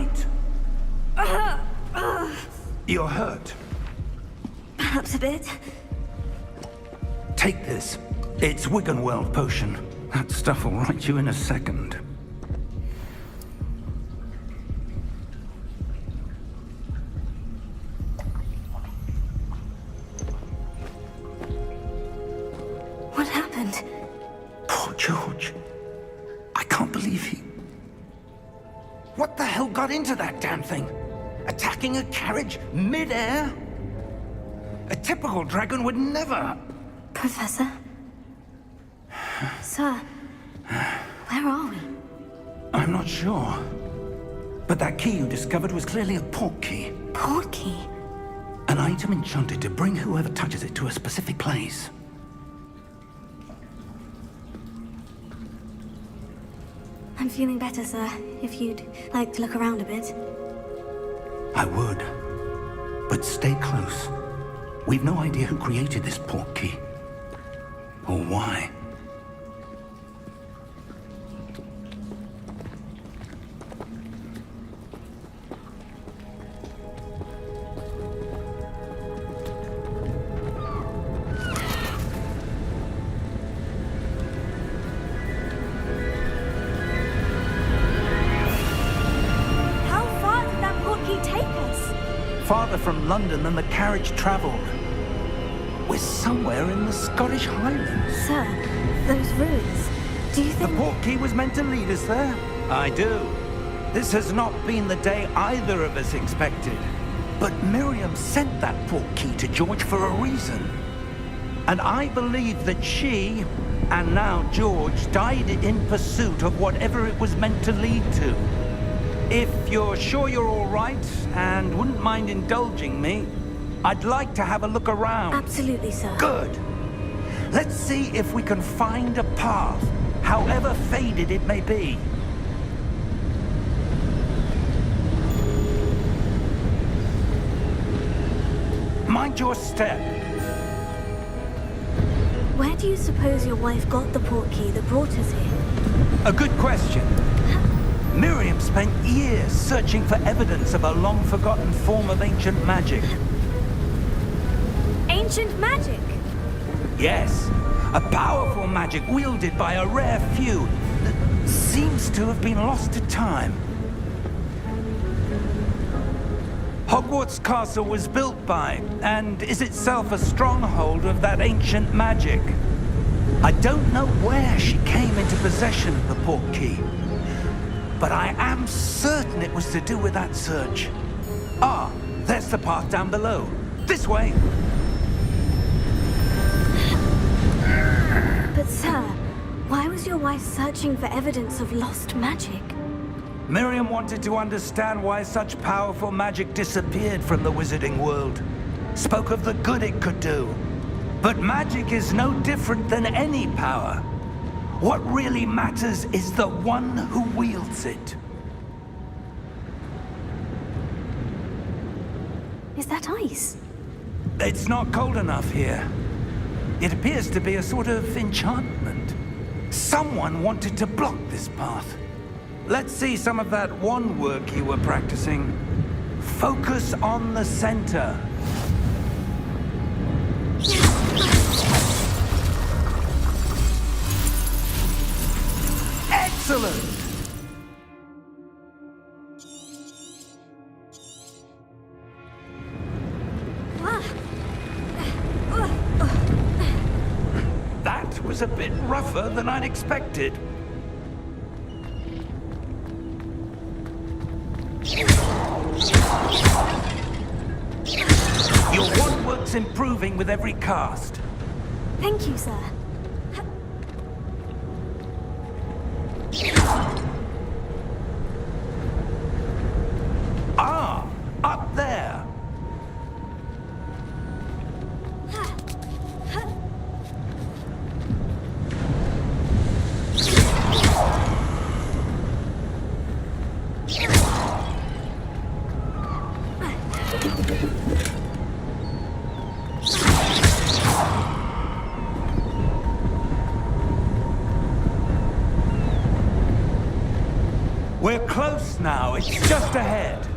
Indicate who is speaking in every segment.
Speaker 1: right? You're hurt.
Speaker 2: Perhaps a bit.
Speaker 1: Take this. It's Wiggenweld potion. That stuff will right you in a second.
Speaker 2: What happened?
Speaker 1: Poor George. I can't believe he... What the hell got into that damn thing? Attacking a carriage mid-air? A typical dragon would never...
Speaker 2: Professor? Sir, where are we?
Speaker 1: I'm not sure. But that key you discovered was clearly a port key.
Speaker 2: Port key?
Speaker 1: An item enchanted to bring whoever touches it to a specific place.
Speaker 2: I'm feeling better, sir. If you'd like to look around a bit.
Speaker 1: I would. But stay close. We've no idea who created this port key. Or why. Farther from London than the carriage travelled. We're somewhere in the Scottish Highlands.
Speaker 2: Sir, those ruins, do you think...
Speaker 1: The port key was meant to lead us there? I do. This has not been the day either of us expected. But Miriam sent that port key to George for a reason. And I believe that she, and now George, died in pursuit of whatever it was meant to lead to. If you're sure you're all right, and wouldn't mind indulging me, I'd like to have a look around.
Speaker 2: Absolutely, sir.
Speaker 1: Good. Let's see if we can find a path, however faded it may be. Mind your step.
Speaker 2: Where do you suppose your wife got the port key that brought us here?
Speaker 1: A good question. Miriam spent years searching for evidence of a long-forgotten form of ancient magic.
Speaker 2: Ancient magic?
Speaker 1: Yes, a powerful magic wielded by a rare few that seems to have been lost to time. Hogwarts Castle was built by, and is itself a stronghold of that ancient magic. I don't know where she came into possession of the port key, but I am certain it was to do with that search. Ah, there's the path down below. This way!
Speaker 2: But sir, why was your wife searching for evidence of lost magic?
Speaker 1: Miriam wanted to understand why such powerful magic disappeared from the wizarding world. Spoke of the good it could do. But magic is no different than any power. What really matters is the one who wields it.
Speaker 2: Is that ice?
Speaker 1: It's not cold enough here. It appears to be a sort of enchantment. Someone wanted to block this path. Let's see some of that wand work you were practicing. Focus on the center. Excellent! That was a bit rougher than I'd expected. Your wand work's improving with every cast.
Speaker 2: Thank you, sir.
Speaker 1: Ah, up there. We're close now. It's just ahead.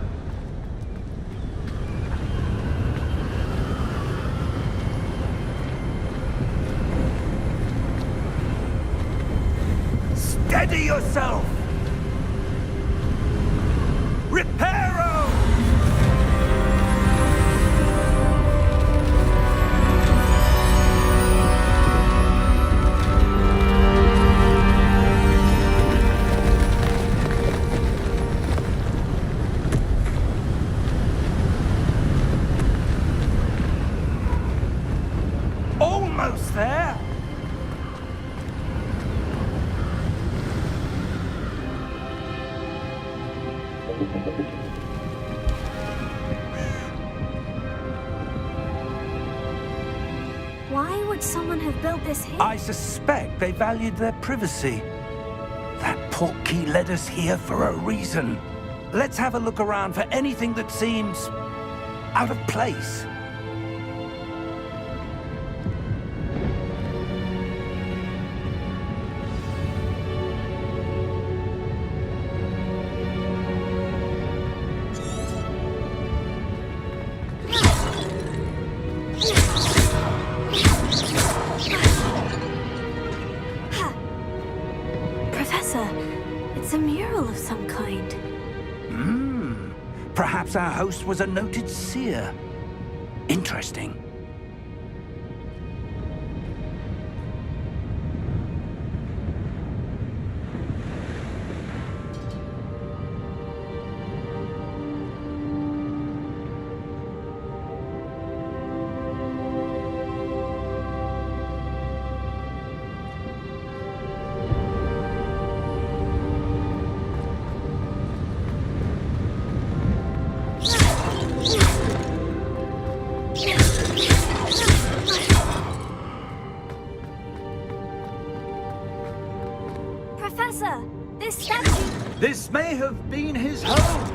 Speaker 1: Steady yourself! Reparo! Almost there!
Speaker 2: Why would someone have built this here?
Speaker 1: I suspect they valued their privacy. That portkey led us here for a reason. Let's have a look around for anything that seems out of place.
Speaker 2: Professor, it's a mural of some kind.
Speaker 1: Perhaps our host was a noted seer. Interesting.
Speaker 2: Professor, this statue...
Speaker 1: This may have been his home.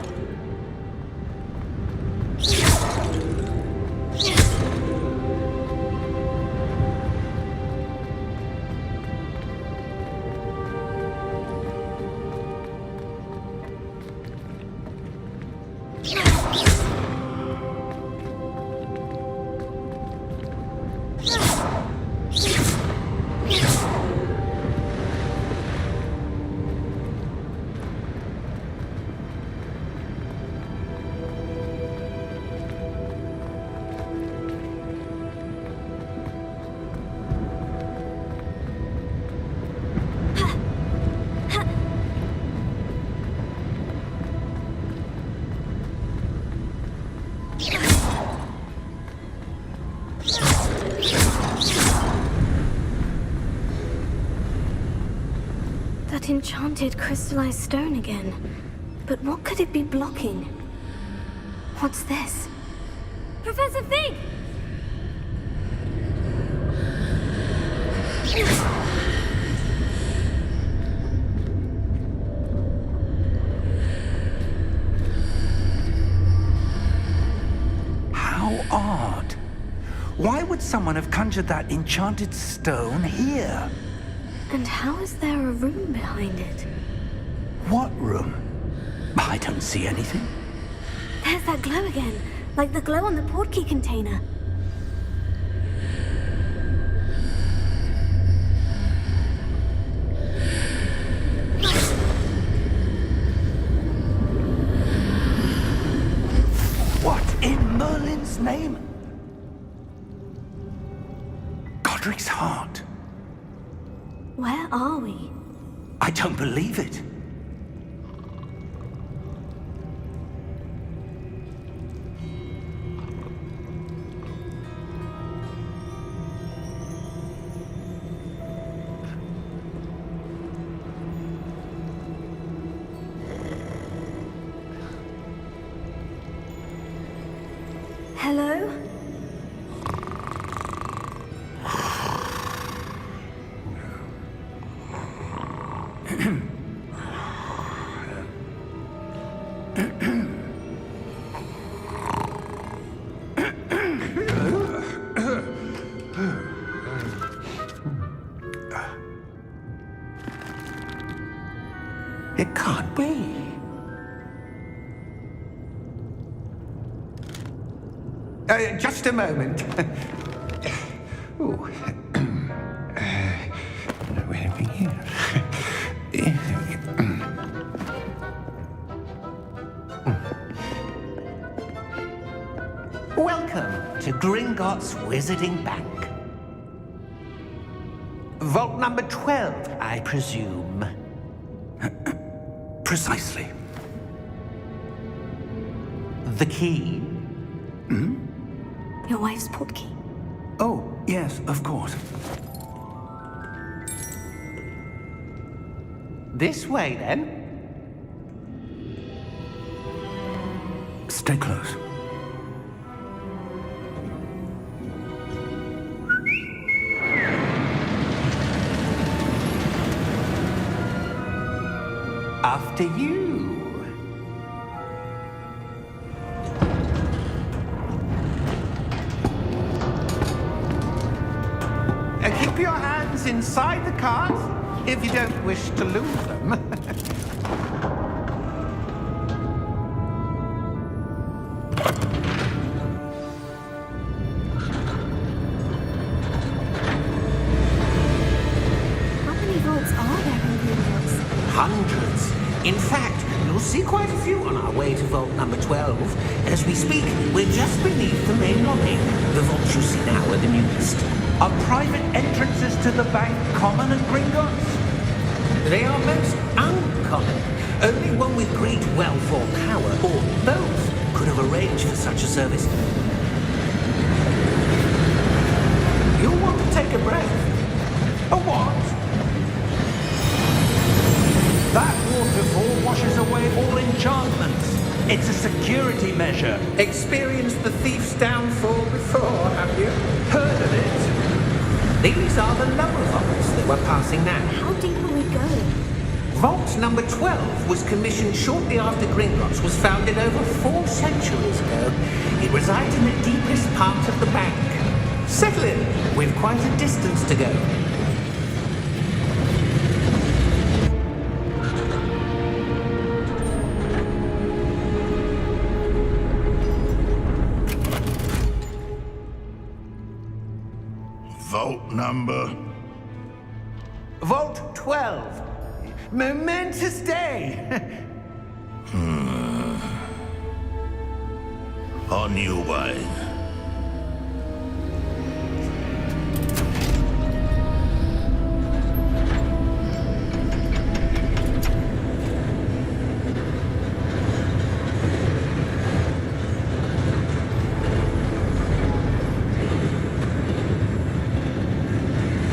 Speaker 2: That enchanted crystallized stone again. But what could it be blocking? What's this? Professor Fig!
Speaker 1: How odd. Why would someone have conjured that enchanted stone here?
Speaker 2: And how is there a room behind it?
Speaker 1: What room? I don't see anything.
Speaker 2: There's that glow again, like the glow on the portkey container.
Speaker 1: What in Merlin's name? Godric's heart.
Speaker 2: Where are we?
Speaker 1: I don't believe it.
Speaker 2: Hello?
Speaker 1: It can't be. Just a moment. Ooh. Where are we here? Welcome to Gringotts Wizarding Bank. Vault number 12, I presume. Precisely. The key?
Speaker 2: Your wife's portkey.
Speaker 1: Oh, yes, of course. This way, then. Stay close. After you. Keep your hands inside the cards if you don't wish to lose them.
Speaker 2: How many vaults are there in Hogwarts?
Speaker 3: Hundreds. In fact, you'll see quite a few on our way to vault number 12. As we speak, we're just beneath the main lobby. The vaults you see now are the newest.
Speaker 1: Are private entrances to the bank common at Gringotts?
Speaker 3: They are most uncommon. Only one with great wealth or power, or both, could have arranged for such a service. You'll want to take a breath.
Speaker 1: A what? That waterfall washes away all enchantments. It's a security measure.
Speaker 3: Experienced the thief's downfall before, have you?
Speaker 1: Heard of it?
Speaker 3: These are the lower vaults that we're passing now.
Speaker 2: How deep are we going?
Speaker 3: Vault number 12 was commissioned shortly after Gringotts was founded over 4 centuries ago. It resides in the deepest part of the bank. Settle in. We've quite a distance to go.
Speaker 4: Vault number?
Speaker 1: Vault 12. Momentous day.
Speaker 4: On you, way.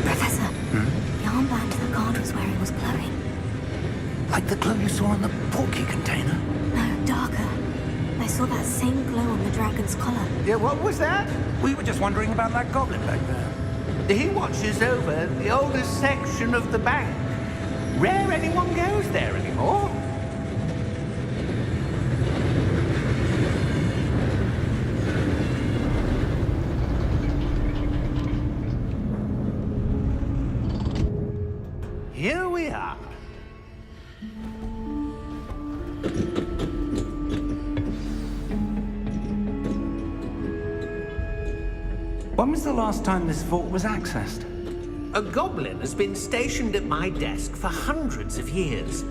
Speaker 2: Professor, the armband the guard was wearing was glowing.
Speaker 1: Like the glow you saw in the portkey container.
Speaker 2: No, darker. I saw that same glow on the dragon's collar.
Speaker 1: Yeah, what was that? We were just wondering about that goblin back there. He watches over the oldest section of the bank. Rare anyone goes there anymore. Here we are. When was the last time this vault was accessed?
Speaker 3: A goblin has been stationed at my desk for hundreds of years.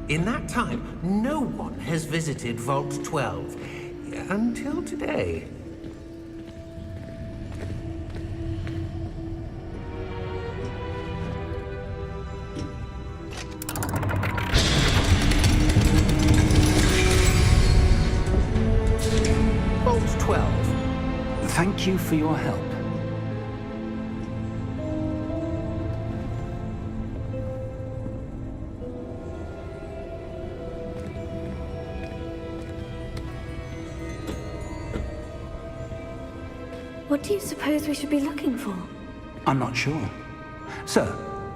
Speaker 3: In that time, no one has visited Vault 12 until today. Vault 12.
Speaker 1: Thank you for your help.
Speaker 2: What do you suppose we should be looking for?
Speaker 1: I'm not sure. Sir,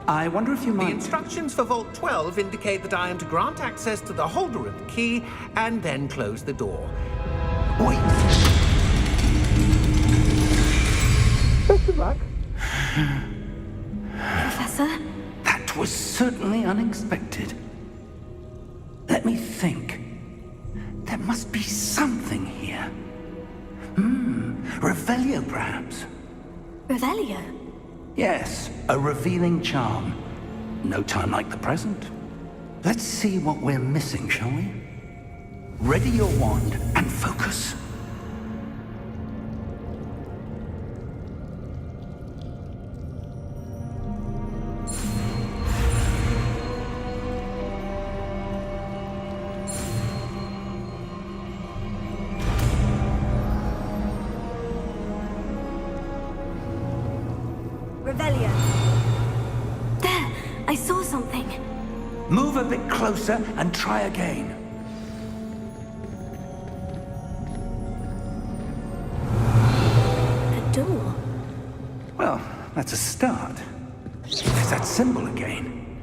Speaker 1: I wonder if you
Speaker 3: The
Speaker 1: might...
Speaker 3: instructions for Vault 12 indicate that I am to grant access to the holder of the key and then close the door.
Speaker 1: Wait.
Speaker 3: Best of luck.
Speaker 2: Professor?
Speaker 1: That was certainly unexpected. Let me think. There must be something here. Revelio, perhaps?
Speaker 2: Revelio?
Speaker 1: Yes, a revealing charm. No time like the present. Let's see what we're missing, shall we? Ready your wand and focus.
Speaker 2: Revelio. There! I saw something.
Speaker 1: Move a bit closer and try again.
Speaker 2: A door.
Speaker 1: Well, that's a start. There's that symbol again.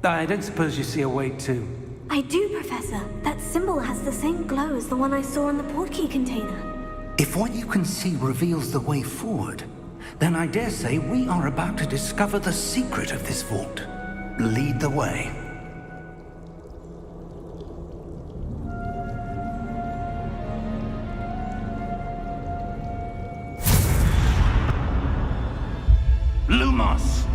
Speaker 1: I don't suppose you see a way to...
Speaker 2: I do, Professor. That symbol has the same glow as the one I saw in the portkey container.
Speaker 1: If what you can see reveals the way forward, then I dare say we are about to discover the secret of this vault. Lead the way. Lumos!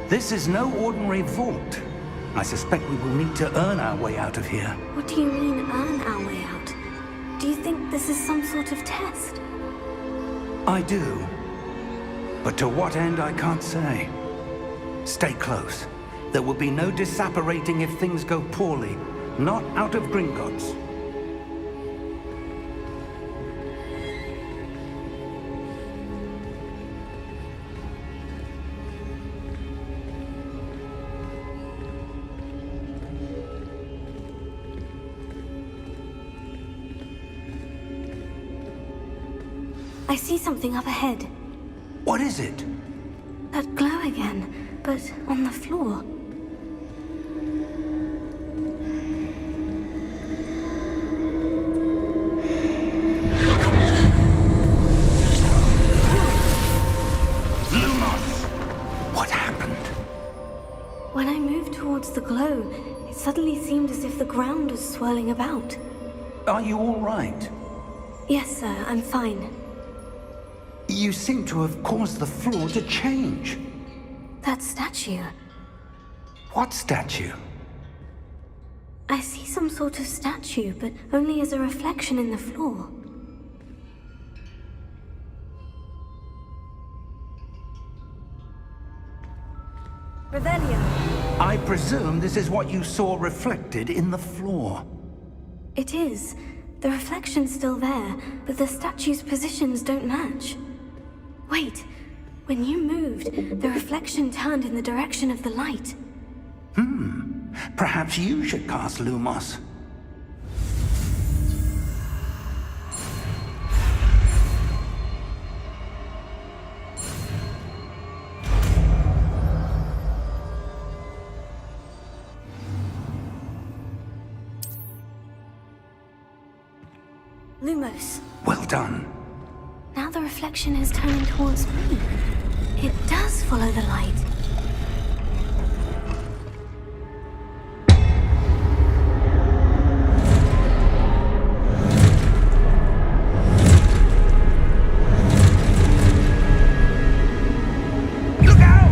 Speaker 1: This is no ordinary vault. I suspect we will need to earn our way out of here.
Speaker 2: What do you mean, earn our way out? Do you think this is some sort of test?
Speaker 1: I do. But to what end, I can't say. Stay close. There will be no disapparating if things go poorly. Not out of Gringotts.
Speaker 2: I see something up ahead.
Speaker 1: What is it?
Speaker 2: That glow again, but on the floor.
Speaker 1: Lumos! What happened?
Speaker 2: When I moved towards the glow, it suddenly seemed as if the ground was swirling about.
Speaker 1: Are you all right?
Speaker 2: Yes, sir, I'm fine.
Speaker 1: You seem to have caused the floor to change.
Speaker 2: That statue.
Speaker 1: What statue?
Speaker 2: I see some sort of statue, but only as a reflection in the floor. Revelio.
Speaker 1: I presume this is what you saw reflected in the floor.
Speaker 2: It is. The reflection's still there, but the statue's positions don't match. Wait. When you moved, the reflection turned in the direction of the light.
Speaker 1: Perhaps you should cast Lumos.
Speaker 2: Lumos.
Speaker 1: Well done.
Speaker 2: Now the reflection is turning towards me. It does follow the light.
Speaker 1: Look out!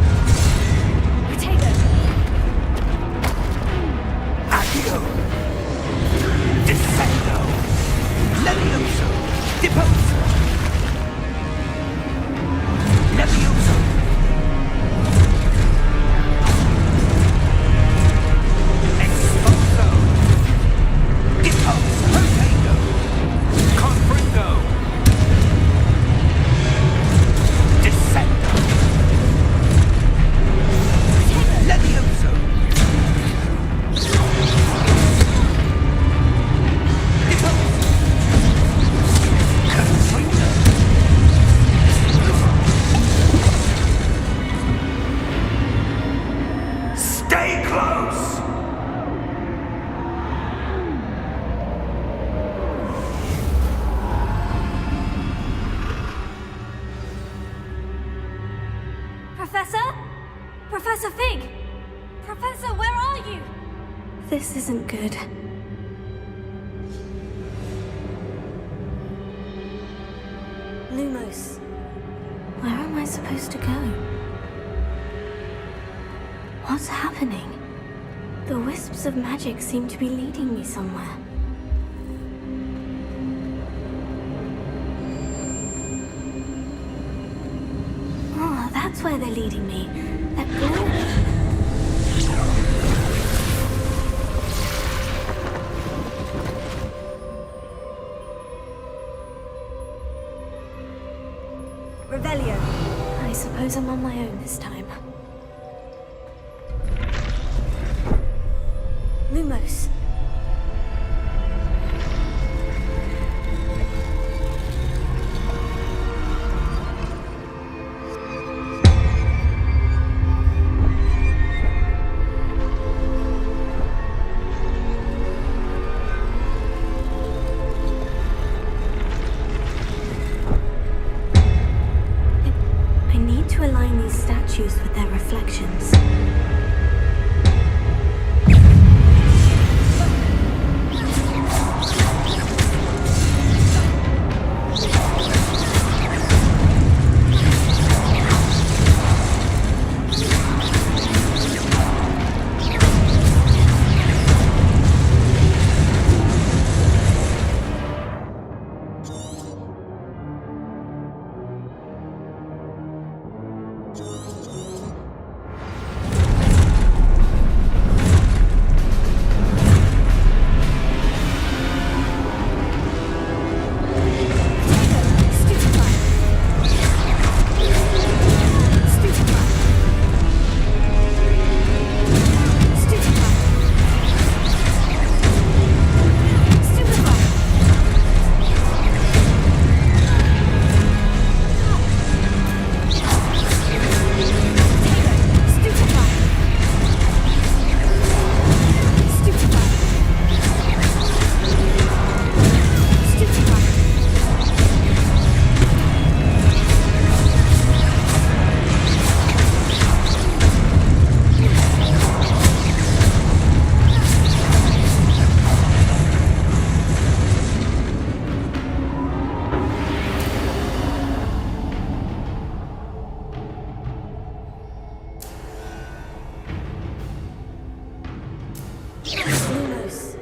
Speaker 2: Potato!
Speaker 1: Accio! Descendo! Levioso! Deposo! Levioso! Exposo! Deposo! Potato! Confringo! Descendo! Levioso! Stay close!
Speaker 2: Professor? Professor Fig! Professor, where are you? This isn't good. Lumos, where am I supposed to go? What's happening? The wisps of magic seem to be leading me somewhere. Oh, that's where they're leading me. That glow. Revelio. I suppose I'm on my own this time. Lumos. I need to align these statues with their reflections. Lumos.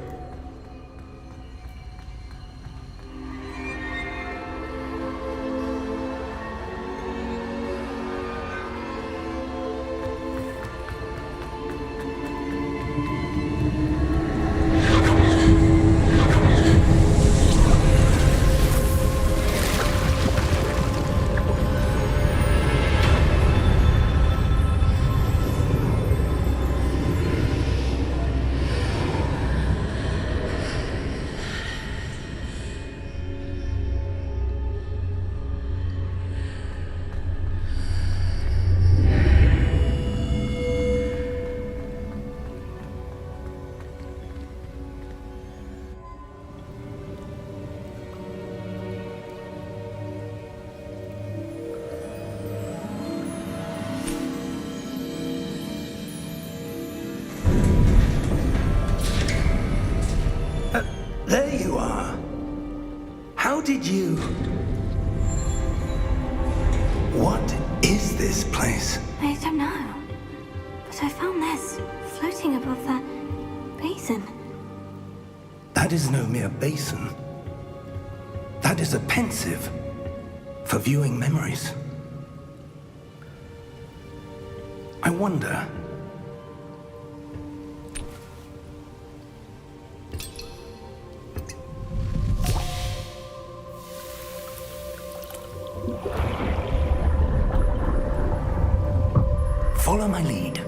Speaker 1: There you are. How did you... What is this place?
Speaker 2: I don't know. But I found this floating above that basin.
Speaker 1: That is no mere basin. That is a pensive for viewing memories. I wonder... Follow my lead.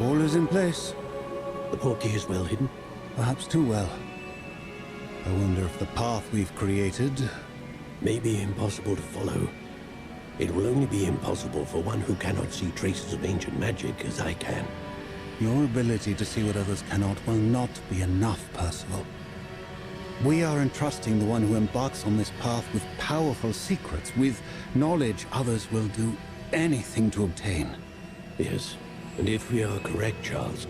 Speaker 4: All is in place.
Speaker 5: The portkey is well hidden.
Speaker 4: Perhaps too well. I wonder if the path we've created...
Speaker 5: May be impossible to follow. It will only be impossible for one who cannot see traces of ancient magic as I can.
Speaker 4: Your ability to see what others cannot will not be enough, Percival. We are entrusting the one who embarks on this path with powerful secrets, with knowledge others will do anything to obtain.
Speaker 5: Yes, and if we are correct, Charles,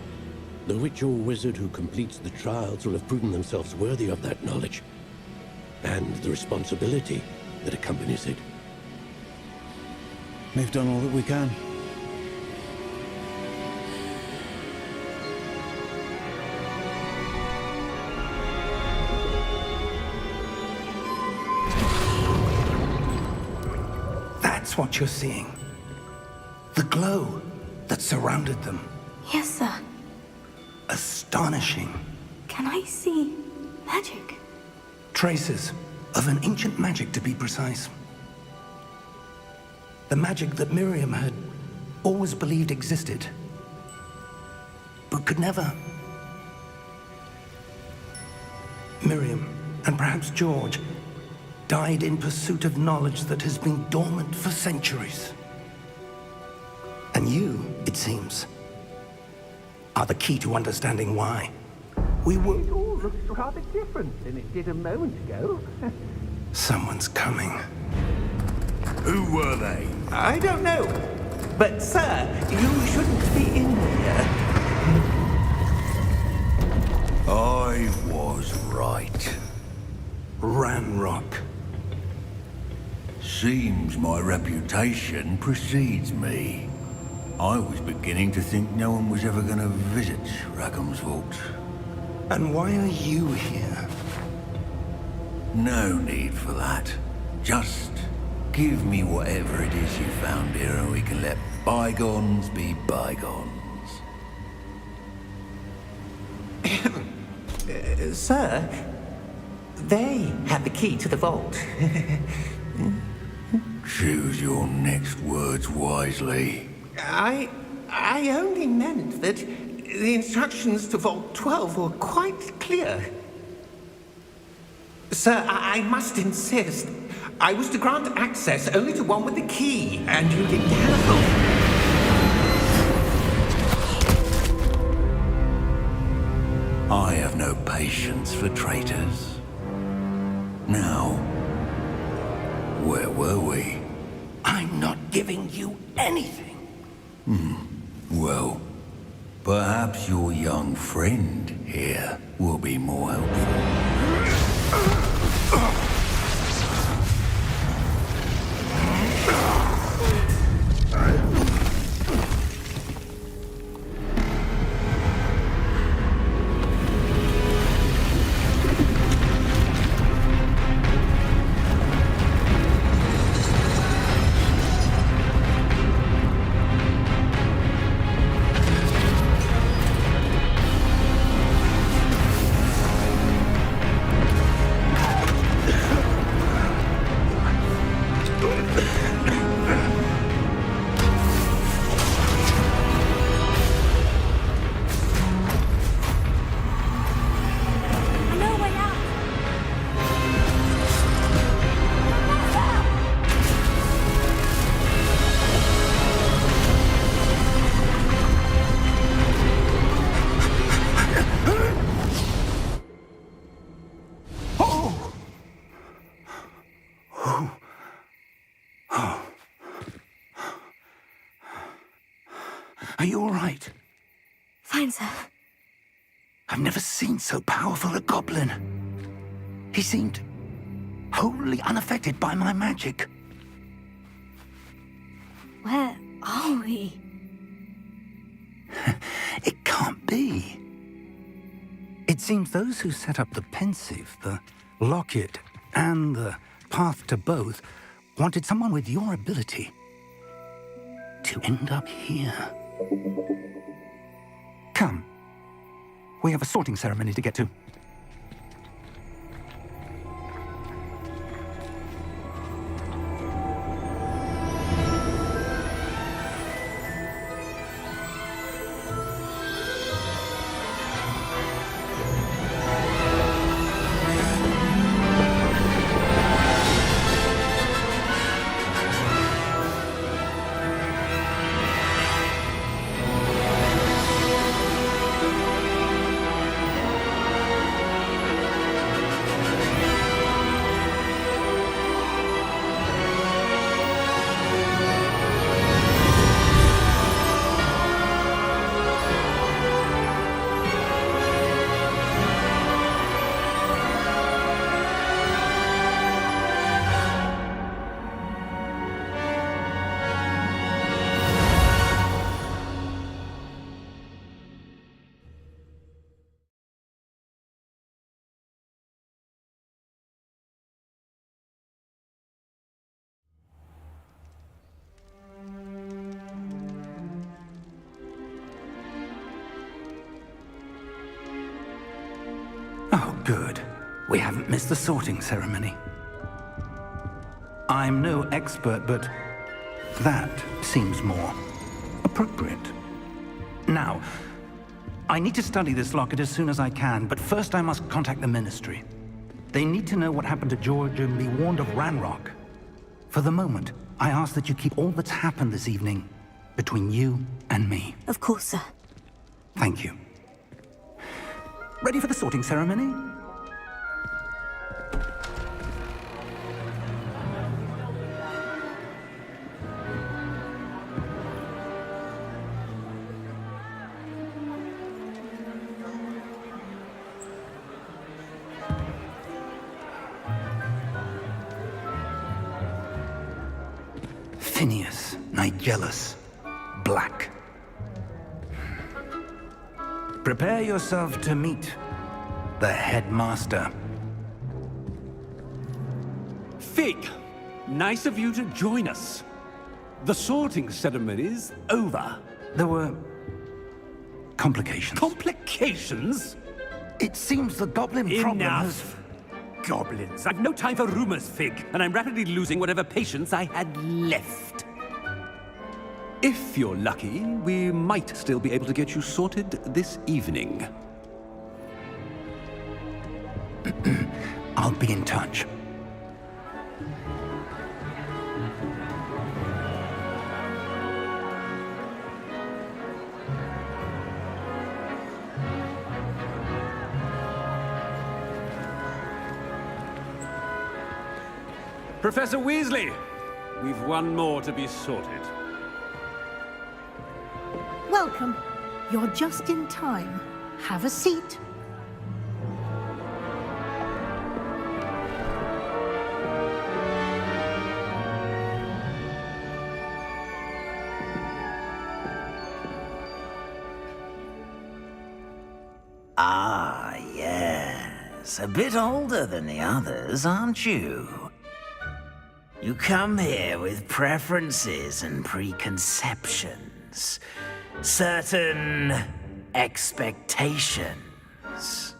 Speaker 5: the witch or wizard who completes the trials will have proven themselves worthy of that knowledge, and the responsibility that accompanies it.
Speaker 4: We've done all that we can.
Speaker 1: That's what you're seeing. The glow that surrounded them.
Speaker 2: Yes, sir.
Speaker 1: Astonishing.
Speaker 2: Can I see magic?
Speaker 1: Traces of an ancient magic, to be precise. The magic that Miriam had always believed existed, but could never. Miriam, and perhaps George, died in pursuit of knowledge that has been dormant for centuries. And you, it seems, are the key to understanding why. We were...
Speaker 3: It all looks rather different than it did a moment ago.
Speaker 1: Someone's coming.
Speaker 6: Who were they?
Speaker 3: I don't know. But, sir, you shouldn't be in here.
Speaker 6: I was right.
Speaker 1: Ranrock.
Speaker 6: Seems my reputation precedes me. I was beginning to think no one was ever going to visit Rackham's vault.
Speaker 1: And why are you here?
Speaker 6: No need for that. Just give me whatever it is you found here and we can let bygones be bygones.
Speaker 3: Sir, they have the key to the vault.
Speaker 6: Choose your next words wisely.
Speaker 3: I only meant that the instructions to Vault 12 were quite clear. Sir, I must insist. I was to grant access only to one with the key, and you didn't have
Speaker 6: I have no patience for traitors. Now, where were we?
Speaker 1: I'm not giving you anything.
Speaker 6: Well, perhaps your young friend here will be more helpful.
Speaker 2: I know a way out.
Speaker 1: Are you all right?
Speaker 2: Fine, sir.
Speaker 1: I've never seen so powerful a goblin. He seemed wholly unaffected by my magic.
Speaker 2: Where are we?
Speaker 1: It can't be. It seems those who set up the pensive, the locket, and the path to both wanted someone with your ability to end up here. Come. We have a sorting ceremony to get to. good. We haven't missed the sorting ceremony. I'm no expert, but that seems more appropriate. Now, I need to study this locket as soon as I can, but first I must contact the Ministry. They need to know what happened to George and be warned of Ranrock. For the moment, I ask that you keep all that's happened this evening between you and me.
Speaker 2: Of course, sir.
Speaker 1: Thank you. Ready for the sorting ceremony? Phineas, Nigellus, Black. Prepare yourself to meet the headmaster.
Speaker 7: Fig, nice of you to join us. The sorting ceremony's over.
Speaker 1: There were complications.
Speaker 7: Complications?
Speaker 1: It seems the goblin problem has...
Speaker 7: Enough! Goblins. I've no time for rumors, Fig, and I'm rapidly losing whatever patience I had left. If you're lucky, we might still be able to get you sorted this evening.
Speaker 1: I'll be in touch.
Speaker 7: Professor Weasley, we've one more to be sorted.
Speaker 8: Welcome. You're just in time. Have a seat.
Speaker 9: Ah, yes. A bit older than the others, aren't you? You come here with preferences and preconceptions. Certain expectations.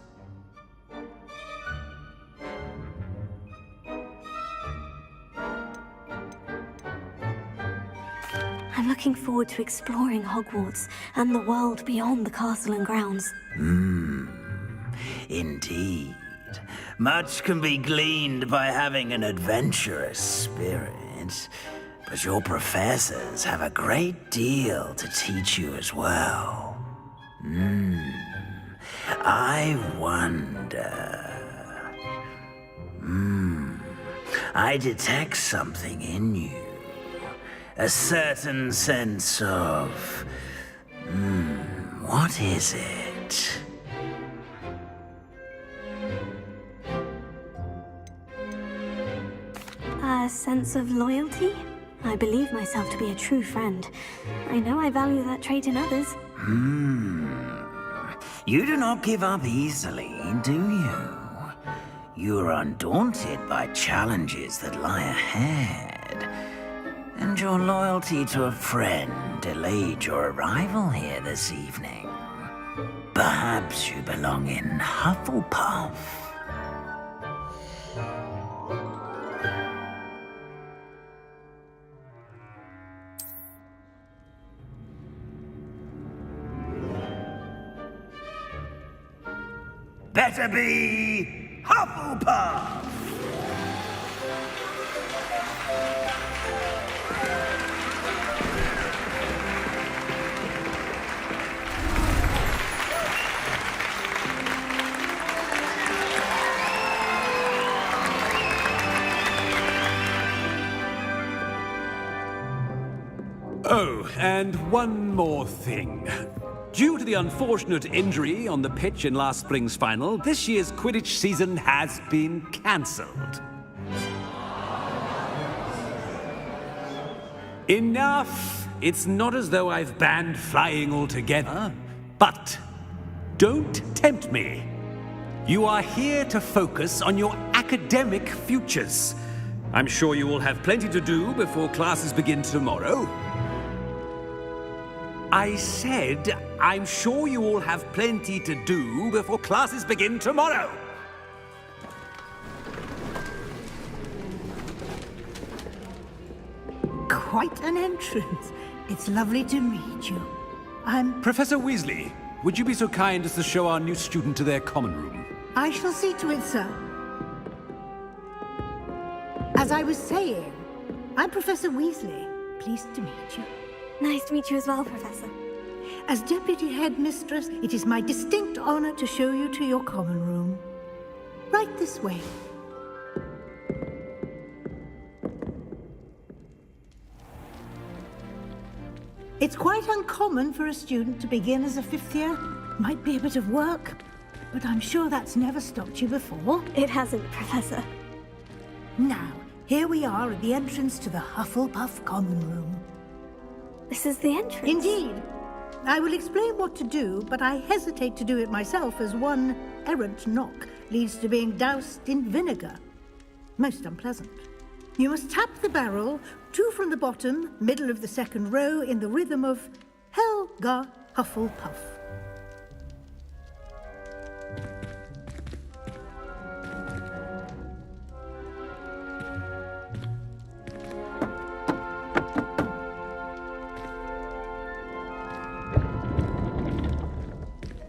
Speaker 2: I'm looking forward to exploring Hogwarts and the world beyond the castle and grounds.
Speaker 9: Indeed. Much can be gleaned by having an adventurous spirit, but your professors have a great deal to teach you as well. I wonder... I detect something in you. A certain sense of... what is it?
Speaker 2: A sense of loyalty? I believe myself to be a true friend. I know I value that trait in others.
Speaker 9: You do not give up easily, do you? You are undaunted by challenges that lie ahead. And your loyalty to a friend delayed your arrival here this evening. Perhaps you belong in Hufflepuff. Better be Hufflepuff!
Speaker 7: Oh, and one more thing. Due to the unfortunate injury on the pitch in last spring's final, this year's Quidditch season has been cancelled. Enough! It's not as though I've banned flying altogether, but don't tempt me. You are here to focus on your academic futures. I'm sure you will have plenty to do before classes begin tomorrow. I said, I'm sure you all have plenty to do before classes begin tomorrow.
Speaker 8: quite an entrance. It's lovely to meet you. I'm...
Speaker 7: Professor Weasley, would you be so kind as to show our new student to their common room?
Speaker 8: I shall see to it, sir. As I was saying, I'm Professor Weasley. Pleased to meet you.
Speaker 2: Nice to meet you as well, Professor.
Speaker 8: As Deputy Headmistress, it is my distinct honor to show you to your common room. Right this way. It's quite uncommon for a student to begin as a fifth year. Might be a bit of work, but I'm sure that's never stopped you before.
Speaker 2: It hasn't, Professor.
Speaker 8: Now, here we are at the entrance to the Hufflepuff Common Room.
Speaker 2: This is the entrance?
Speaker 8: Indeed. I will explain what to do, but I hesitate to do it myself as one errant knock leads to being doused in vinegar. Most unpleasant. You must tap the barrel, 2 from the bottom, middle of the second row, in the rhythm of Helga Hufflepuff.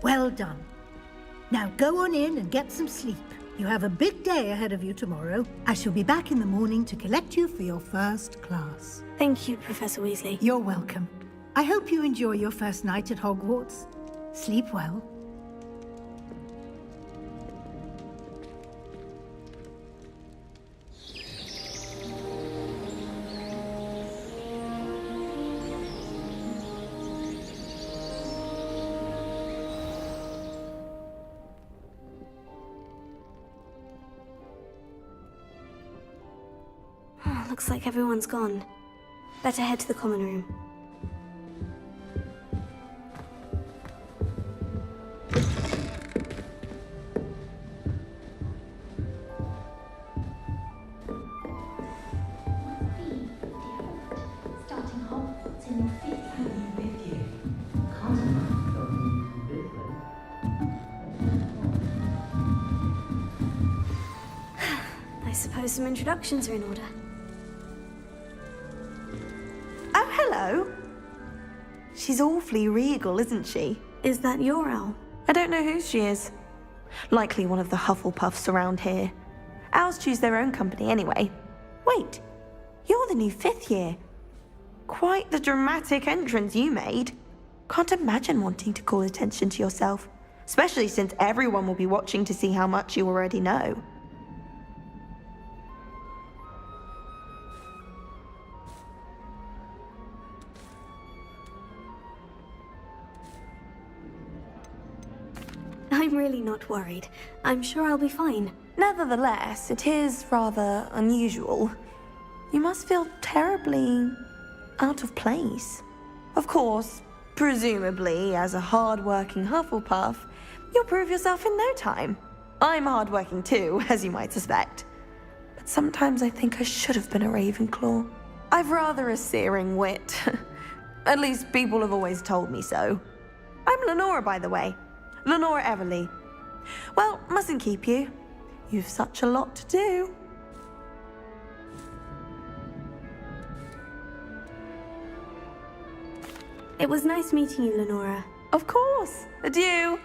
Speaker 8: Well done. Now go on in and get some sleep. You have a big day ahead of you tomorrow. I shall be back in the morning to collect you for your first class.
Speaker 2: Thank you, Professor Weasley.
Speaker 8: You're welcome. I hope you enjoy your first night at Hogwarts. Sleep well.
Speaker 2: Looks like everyone's gone. Better head to the common room.
Speaker 10: Starting Hogwarts in the 5th year.
Speaker 2: I suppose some introductions are in order.
Speaker 11: Oh, hello. She's awfully regal, isn't she?
Speaker 2: Is that your owl?
Speaker 11: I don't know who she is. Likely one of the Hufflepuffs around here. Owls choose their own company anyway. Wait, you're the new 5th year. Quite the dramatic entrance you made. Can't imagine wanting to call attention to yourself, especially since everyone will be watching to see how much you already know.
Speaker 2: I'm really not worried. I'm sure I'll be fine.
Speaker 11: Nevertheless, it is rather unusual. You must feel terribly out of place. Of course, presumably, as a hard-working Hufflepuff, you'll prove yourself in no time. I'm hard-working too, as you might suspect. But sometimes I think I should have been a Ravenclaw. I've rather a searing wit. At least people have always told me so. I'm Lenora, by the way. Lenora Everly. Well, mustn't keep you. You've such a lot to do.
Speaker 2: It was nice meeting you, Lenora.
Speaker 11: Of course. Adieu.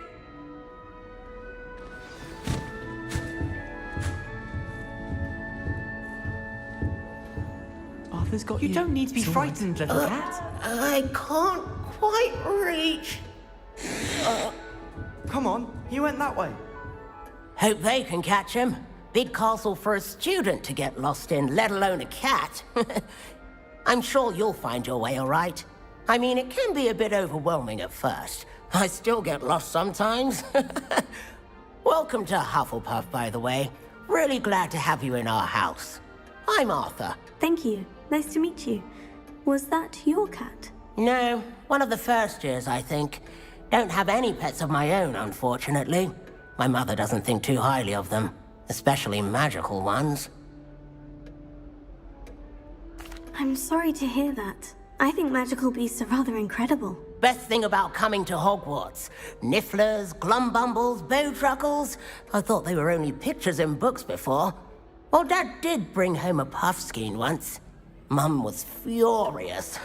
Speaker 12: Arthur's got you. You don't need to be frightened, little cat.
Speaker 3: I can't quite reach.
Speaker 12: Come on, he went that way.
Speaker 13: Hope they can catch him. Big castle for a student to get lost in, let alone a cat. I'm sure you'll find your way all right. I mean, it can be a bit overwhelming at first. I still get lost sometimes. Welcome to Hufflepuff, by the way. Really glad to have you in our house. I'm Arthur.
Speaker 2: Thank you. Nice to meet you. Was that your cat?
Speaker 13: No, one of the first years, I think. Don't have any pets of my own, unfortunately. My mother doesn't think too highly of them, especially magical ones.
Speaker 2: I'm sorry to hear that. I think magical beasts are rather incredible.
Speaker 13: Best thing about coming to Hogwarts. Nifflers, glumbumbles, bowtruckles. I thought they were only pictures in books before. Well, Dad did bring home a puffskein once. Mum was furious.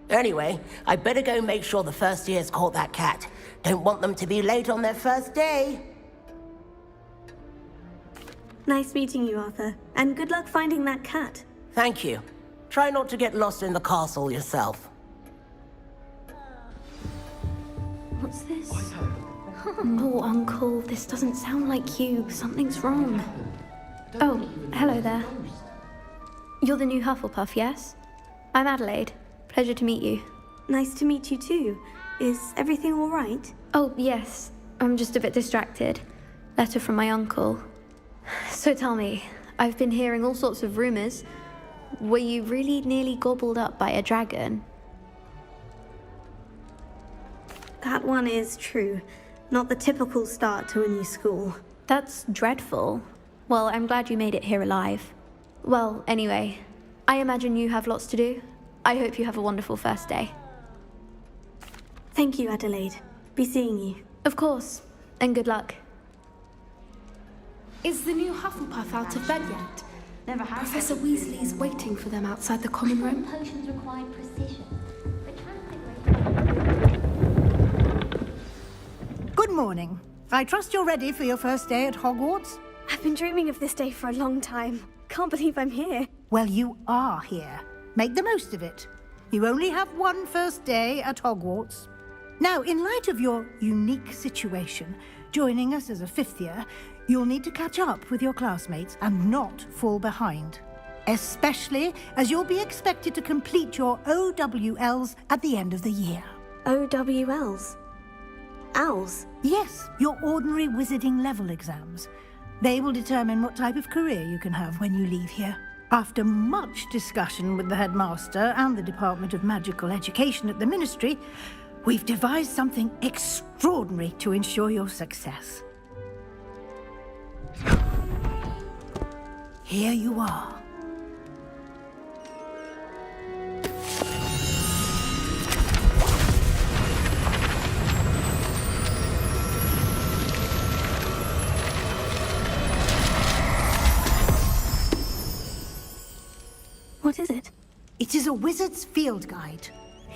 Speaker 13: Anyway, I better go make sure the first years caught that cat. Don't want them to be late on their first day.
Speaker 2: Nice meeting you, Arthur. And good luck finding that cat.
Speaker 13: Thank you. Try not to get lost in the castle yourself.
Speaker 2: What's this? Oh, Uncle, this doesn't sound like you. Something's wrong. Oh, hello there. You're the new Hufflepuff, yes? I'm Adelaide. Pleasure to meet you. Nice to meet you too. Is everything all right? Oh, yes. I'm just a bit distracted. Letter from my uncle. So tell me, I've been hearing all sorts of rumors. Were you really nearly gobbled up by a dragon? That one is true. Not the typical start to a new school. That's dreadful. Well, I'm glad you made it here alive. Well, anyway, I imagine you have lots to do. I hope you have a wonderful first day. Thank you, Adelaide. Be seeing you. Of course, and good luck.
Speaker 14: Is the new Hufflepuff out of bed yet? Professor Weasley's waiting for them outside the common room.
Speaker 10: Potions required precision.
Speaker 8: Good morning. I trust you're ready for your first day at Hogwarts?
Speaker 2: I've been dreaming of this day for a long time. Can't believe I'm here.
Speaker 8: Well, you are here. Make the most of it. You only have one first day at Hogwarts. Now, in light of your unique situation, joining us as a fifth year, you'll need to catch up with your classmates and not fall behind. Especially as you'll be expected to complete your OWLs at the end of the year.
Speaker 2: OWLs? Owls?
Speaker 8: Yes, your ordinary wizarding level exams. They will determine what type of career you can have when you leave here. After much discussion with the headmaster and the Department of Magical Education at the Ministry, we've devised something extraordinary to ensure your success. Here you are.
Speaker 2: What is it?
Speaker 8: It is a wizard's field guide.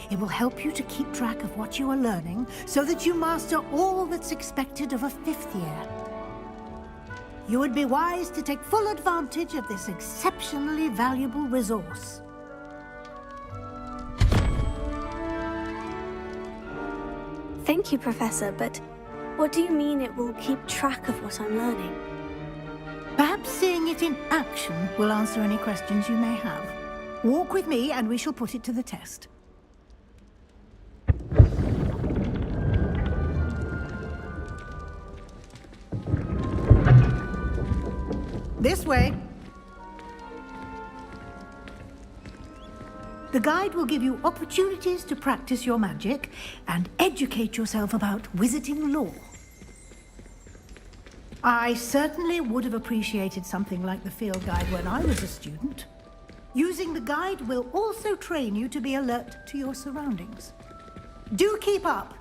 Speaker 8: It will help you to keep track of what you are learning so that you master all that's expected of a fifth year. You would be wise to take full advantage of this exceptionally valuable resource.
Speaker 2: Thank you, Professor, but what do you mean it will keep track of what I'm learning?
Speaker 8: Perhaps seeing it in action will answer any questions you may have. Walk with me and we shall put it to the test. This way. The guide will give you opportunities to practice your magic and educate yourself about wizarding lore. I certainly would have appreciated something like the field guide when I was a student. Using the guide will also train you to be alert to your surroundings. Do keep up!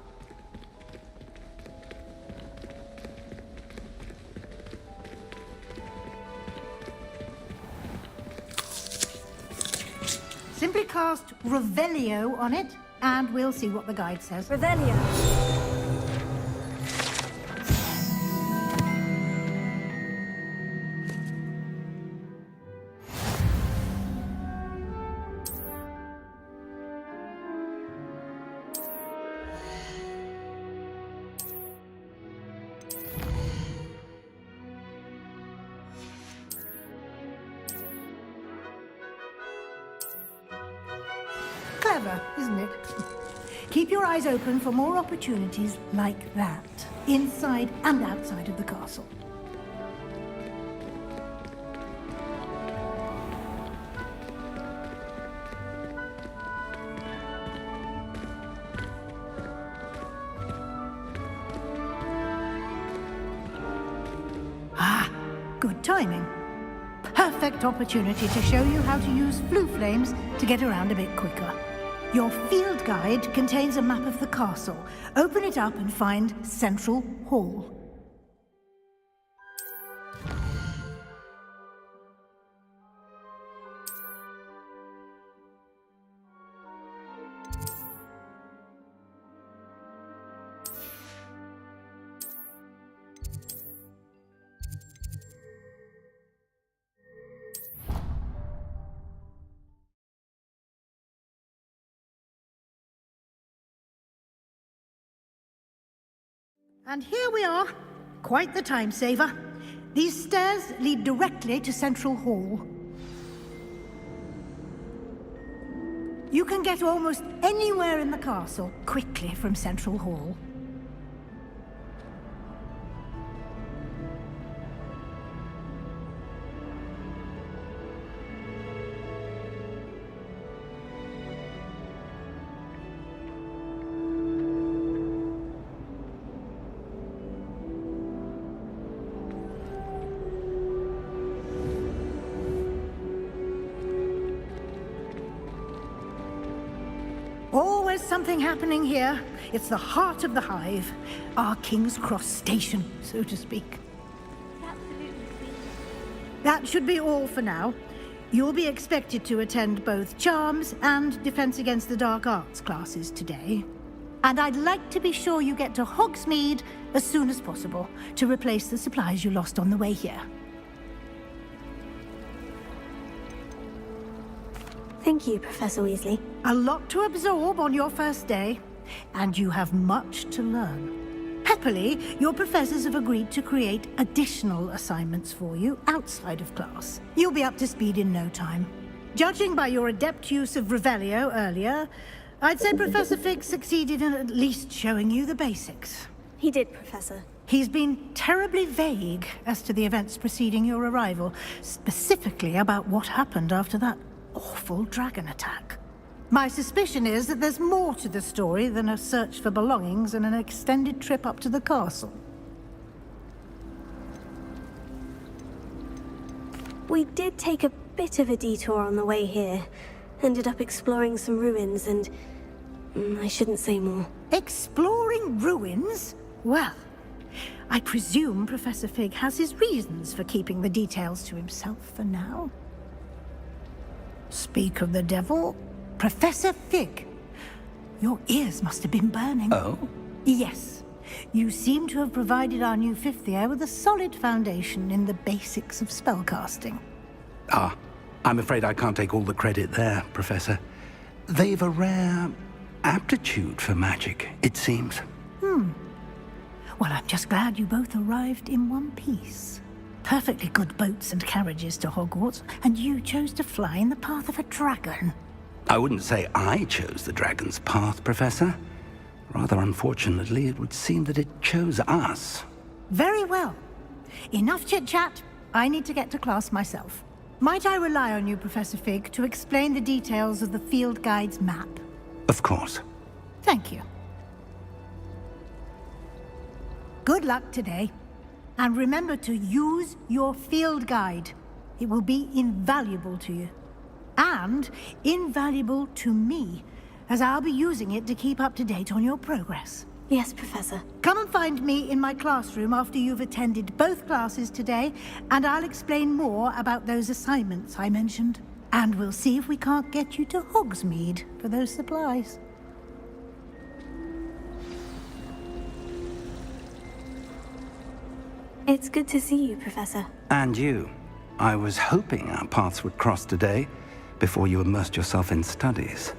Speaker 8: Simply cast Revelio on it, and we'll see what the guide says.
Speaker 2: Revelio.
Speaker 8: Clever, isn't it? Keep your eyes open for more opportunities like that, inside and outside of the castle. Ah, good timing. Perfect opportunity to show you how to use flue flames to get around a bit quicker. Your field guide contains a map of the castle. Open it up and find Central Hall. And here we are. Quite the time saver. These stairs lead directly to Central Hall. You can get almost anywhere in the castle quickly from Central Hall. Always something happening here. It's the heart of the hive. Our King's Cross station, so to speak. That should be all for now. You'll be expected to attend both Charms and Defense Against the Dark Arts classes today. And I'd like to be sure you get to Hogsmeade as soon as possible to replace the supplies you lost on the way here.
Speaker 2: Thank you, Professor Weasley.
Speaker 8: A lot to absorb on your first day, and you have much to learn. Happily, your professors have agreed to create additional assignments for you outside of class. You'll be up to speed in no time. Judging by your adept use of Revelio earlier, I'd say Professor Fig succeeded in at least showing you the basics.
Speaker 2: He did, Professor.
Speaker 8: He's been terribly vague as to the events preceding your arrival, specifically about what happened after that awful dragon attack. My suspicion is that there's more to the story than a search for belongings and an extended trip up to the castle.
Speaker 2: We did take a bit of a detour on the way here. Ended up exploring some ruins and... I shouldn't say more.
Speaker 8: Exploring ruins? Well, I presume Professor Fig has his reasons for keeping the details to himself for now. Speak of the devil, Professor Fig. Your ears must have been burning.
Speaker 1: Oh?
Speaker 8: Yes. You seem to have provided our new fifth year with a solid foundation in the basics of spellcasting.
Speaker 1: Ah, I'm afraid I can't take all the credit there, Professor. They've a rare aptitude for magic, it seems.
Speaker 8: Well, I'm just glad you both arrived in one piece. Perfectly good boats and carriages to Hogwarts, and you chose to fly in the path of a dragon.
Speaker 1: I wouldn't say I chose the dragon's path, Professor. Rather unfortunately, it would seem that it chose us.
Speaker 8: Very well. Enough chit-chat. I need to get to class myself. Might I rely on you, Professor Fig, to explain the details of the field guide's map?
Speaker 1: Of course.
Speaker 8: Thank you. Good luck today. And remember to use your field guide. It will be invaluable to you. And invaluable to me, as I'll be using it to keep up to date on your progress.
Speaker 2: Yes, Professor.
Speaker 8: Come and find me in my classroom after you've attended both classes today, and I'll explain more about those assignments I mentioned. And we'll see if we can't get you to Hogsmeade for those supplies.
Speaker 2: It's good to see you, Professor.
Speaker 1: And you. I was hoping our paths would cross today, before you immersed yourself in studies.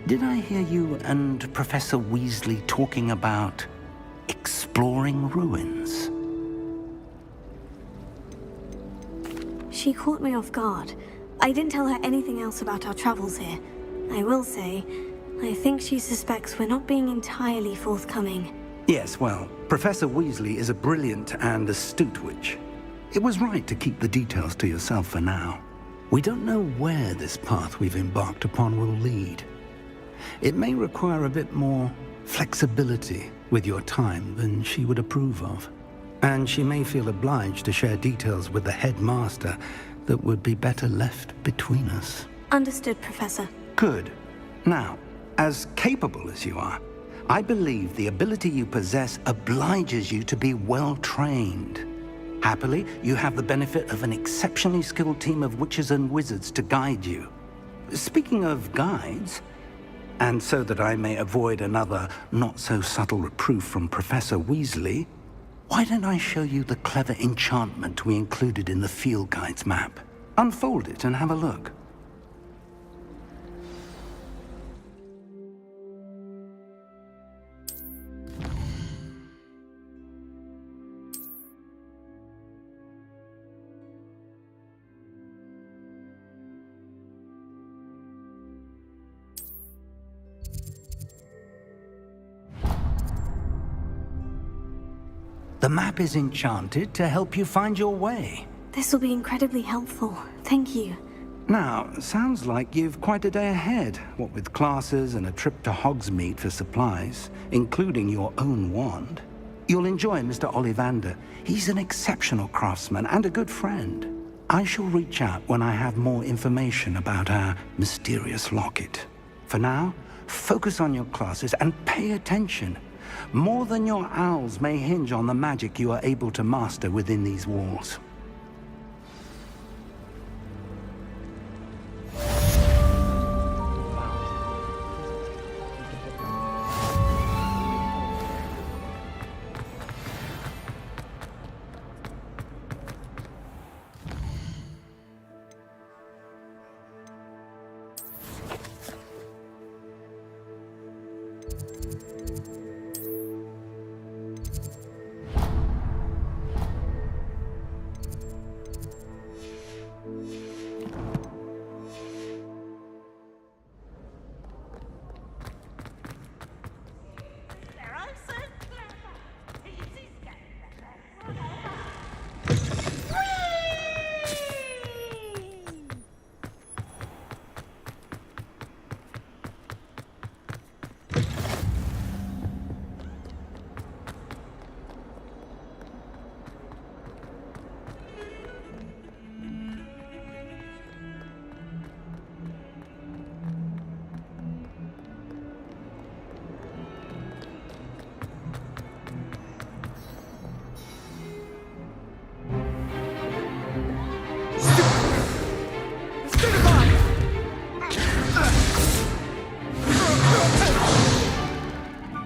Speaker 1: Did I hear you and Professor Weasley talking about exploring ruins?
Speaker 2: She caught me off guard. I didn't tell her anything else about our travels here. I will say, I think she suspects we're not being entirely forthcoming.
Speaker 1: Yes, well, Professor Weasley is a brilliant and astute witch. It was right to keep the details to yourself for now. We don't know where this path we've embarked upon will lead. It may require a bit more flexibility with your time than she would approve of. And she may feel obliged to share details with the headmaster that would be better left between us.
Speaker 2: Understood, Professor.
Speaker 1: Good. Now, as capable as you are, I believe the ability you possess obliges you to be well-trained. Happily, you have the benefit of an exceptionally skilled team of witches and wizards to guide you. Speaking of guides, and so that I may avoid another not-so-subtle reproof from Professor Weasley, why don't I show you the clever enchantment we included in the field guide's map? Unfold it and have a look. The map is enchanted to help you find your way.
Speaker 2: This will be incredibly helpful. Thank you.
Speaker 1: Now, sounds like you've quite a day ahead, what with classes and a trip to Hogsmeade for supplies, including your own wand. You'll enjoy Mr. Ollivander. He's an exceptional craftsman and a good friend. I shall reach out when I have more information about our mysterious locket. For now, focus on your classes and pay attention. More than your owls may hinge on the magic you are able to master within these walls.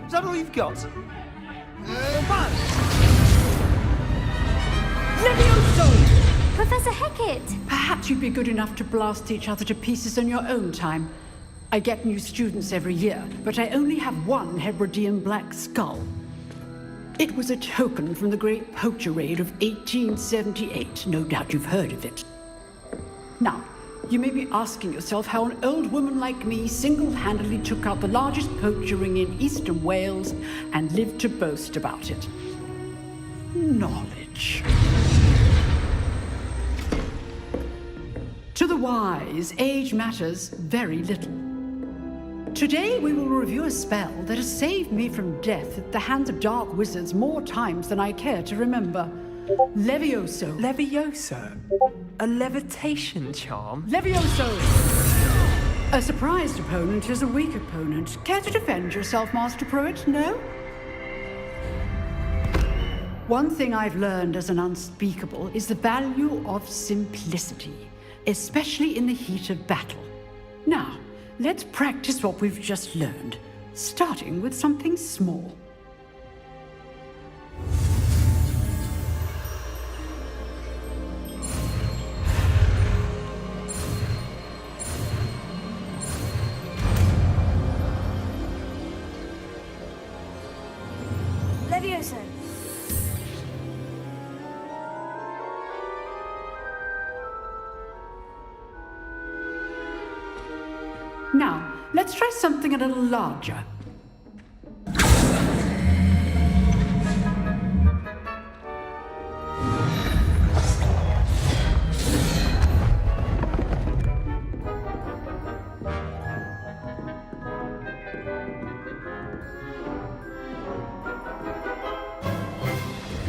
Speaker 12: Is that all you've got?
Speaker 14: Levioso!
Speaker 2: Professor Hecat!
Speaker 15: Perhaps you'd be good enough to blast each other to pieces in your own time. I get new students every year, but I only have one Hebridean black skull. It was a token from the Great Poacher Raid of 1878. No doubt you've heard of it. Now, you may be asking yourself how an old woman like me single-handedly took out the largest poacher ring in eastern Wales and lived to boast about it. Knowledge. To the wise, age matters very little. Today we will review a spell that has saved me from death at the hands of dark wizards more times than I care to remember. Levioso.
Speaker 12: Levioso? A levitation charm?
Speaker 15: Levioso! A surprised opponent is a weak opponent. Care to defend yourself, Master Pruitt? No? One thing I've learned as an unspeakable is the value of simplicity, especially in the heat of battle. Now, let's practice what we've just learned, starting with something small.
Speaker 2: Levioso!
Speaker 15: Now, let's try something a little larger.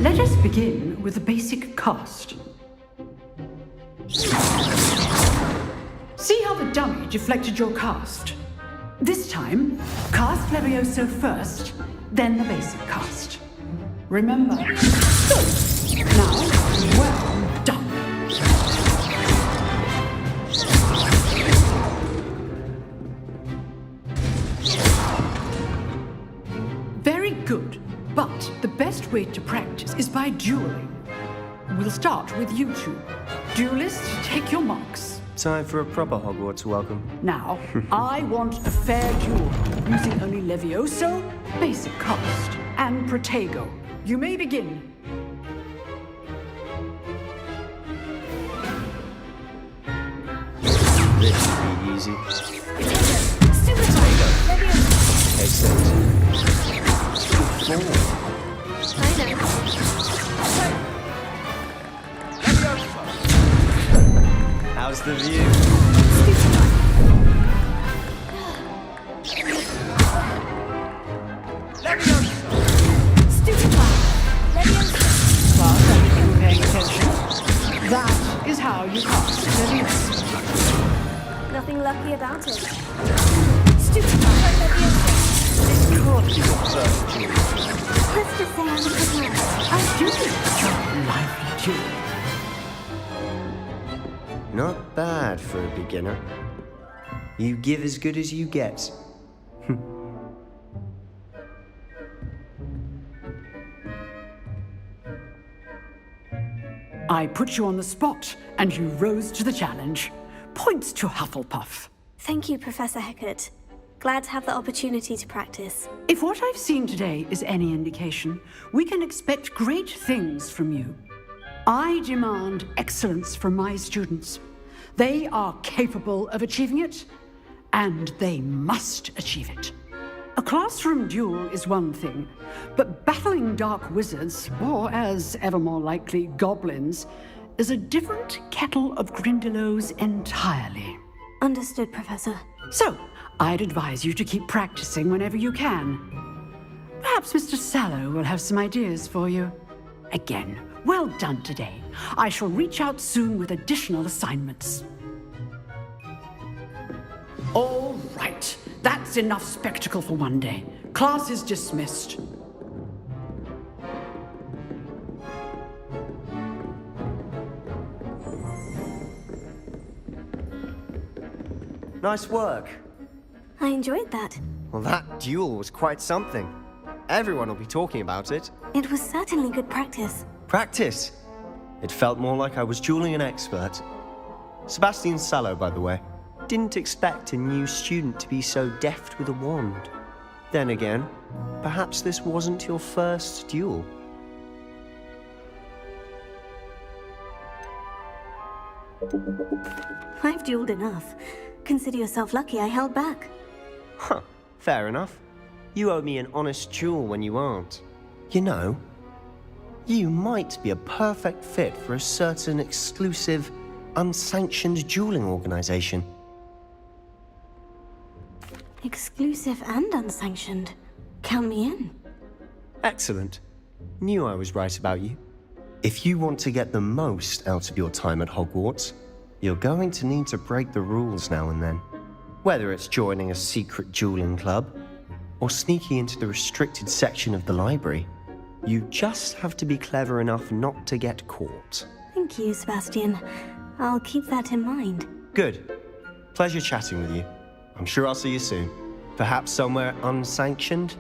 Speaker 15: Let us begin with the basic cast. See how the dummy deflected your cast? This time, cast Levioso first, then the basic cast. Remember. Good. Now, well done. Very good. But the best way to practice is by dueling. We'll start with you two. Duelists, take your marks.
Speaker 12: Time for a proper Hogwarts welcome.
Speaker 15: Now, I want a fair duel, using only Levioso, basic cast, and Protego. You may begin.
Speaker 12: This should be easy.
Speaker 2: Super
Speaker 12: Excellent. Good ball. How's the view?
Speaker 15: Well, thank you for paying attention. That is how you cast Leviosa.
Speaker 2: Nothing lucky about it.
Speaker 12: This can't be your first duel.
Speaker 2: Let's just say I'm a good man.
Speaker 15: I do lively duel.
Speaker 12: Not bad for a beginner. You give as good as you get.
Speaker 15: I put you on the spot, and you rose to the challenge. Points to Hufflepuff.
Speaker 2: Thank you, Professor Hecat. Glad to have the opportunity to practice.
Speaker 15: If what I've seen today is any indication, we can expect great things from you. I demand excellence from my students. They are capable of achieving it, and they must achieve it. A classroom duel is one thing, but battling dark wizards, or as ever more likely, goblins, is a different kettle of Grindylows entirely.
Speaker 2: Understood, Professor.
Speaker 15: So, I'd advise you to keep practicing whenever you can. Perhaps Mr. Sallow will have some ideas for you. Again, well done today. I shall reach out soon with additional assignments. All right. That's enough spectacle for one day. Class is dismissed.
Speaker 12: Nice work.
Speaker 2: I enjoyed that.
Speaker 12: Well, that duel was quite something. Everyone will be talking about it.
Speaker 2: It was certainly good practice.
Speaker 12: Practice? It felt more like I was dueling an expert. Sebastian Sallow, by the way. Didn't expect a new student to be so deft with a wand. Then again, perhaps this wasn't your first duel.
Speaker 2: I've dueled enough. Consider yourself lucky I held back.
Speaker 12: Huh, fair enough. You owe me an honest duel when you aren't. You know, you might be a perfect fit for a certain exclusive, unsanctioned dueling organization.
Speaker 2: Exclusive and unsanctioned. Count me in.
Speaker 12: Excellent. Knew I was right about you. If you want to get the most out of your time at Hogwarts, you're going to need to break the rules now and then. Whether it's joining a secret dueling club, or sneaking into the restricted section of the library, you just have to be clever enough not to get caught.
Speaker 2: Thank you, Sebastian. I'll keep that in mind.
Speaker 12: Good. Pleasure chatting with you. I'm sure I'll see you soon. Perhaps somewhere unsanctioned?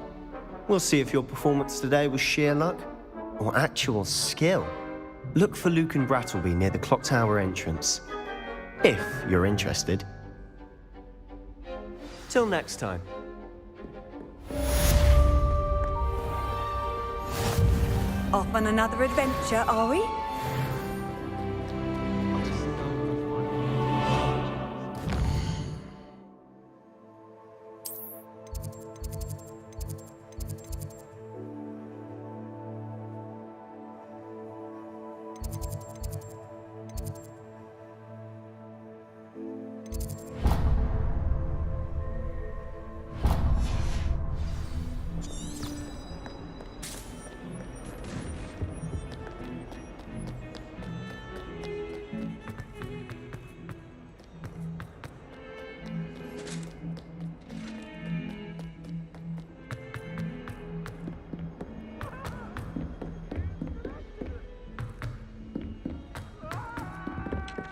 Speaker 12: We'll see if your performance today was sheer luck or actual skill. Look for Luke and Brattleby near the clock tower entrance, if you're interested. Till next time.
Speaker 11: Off on another adventure, are we?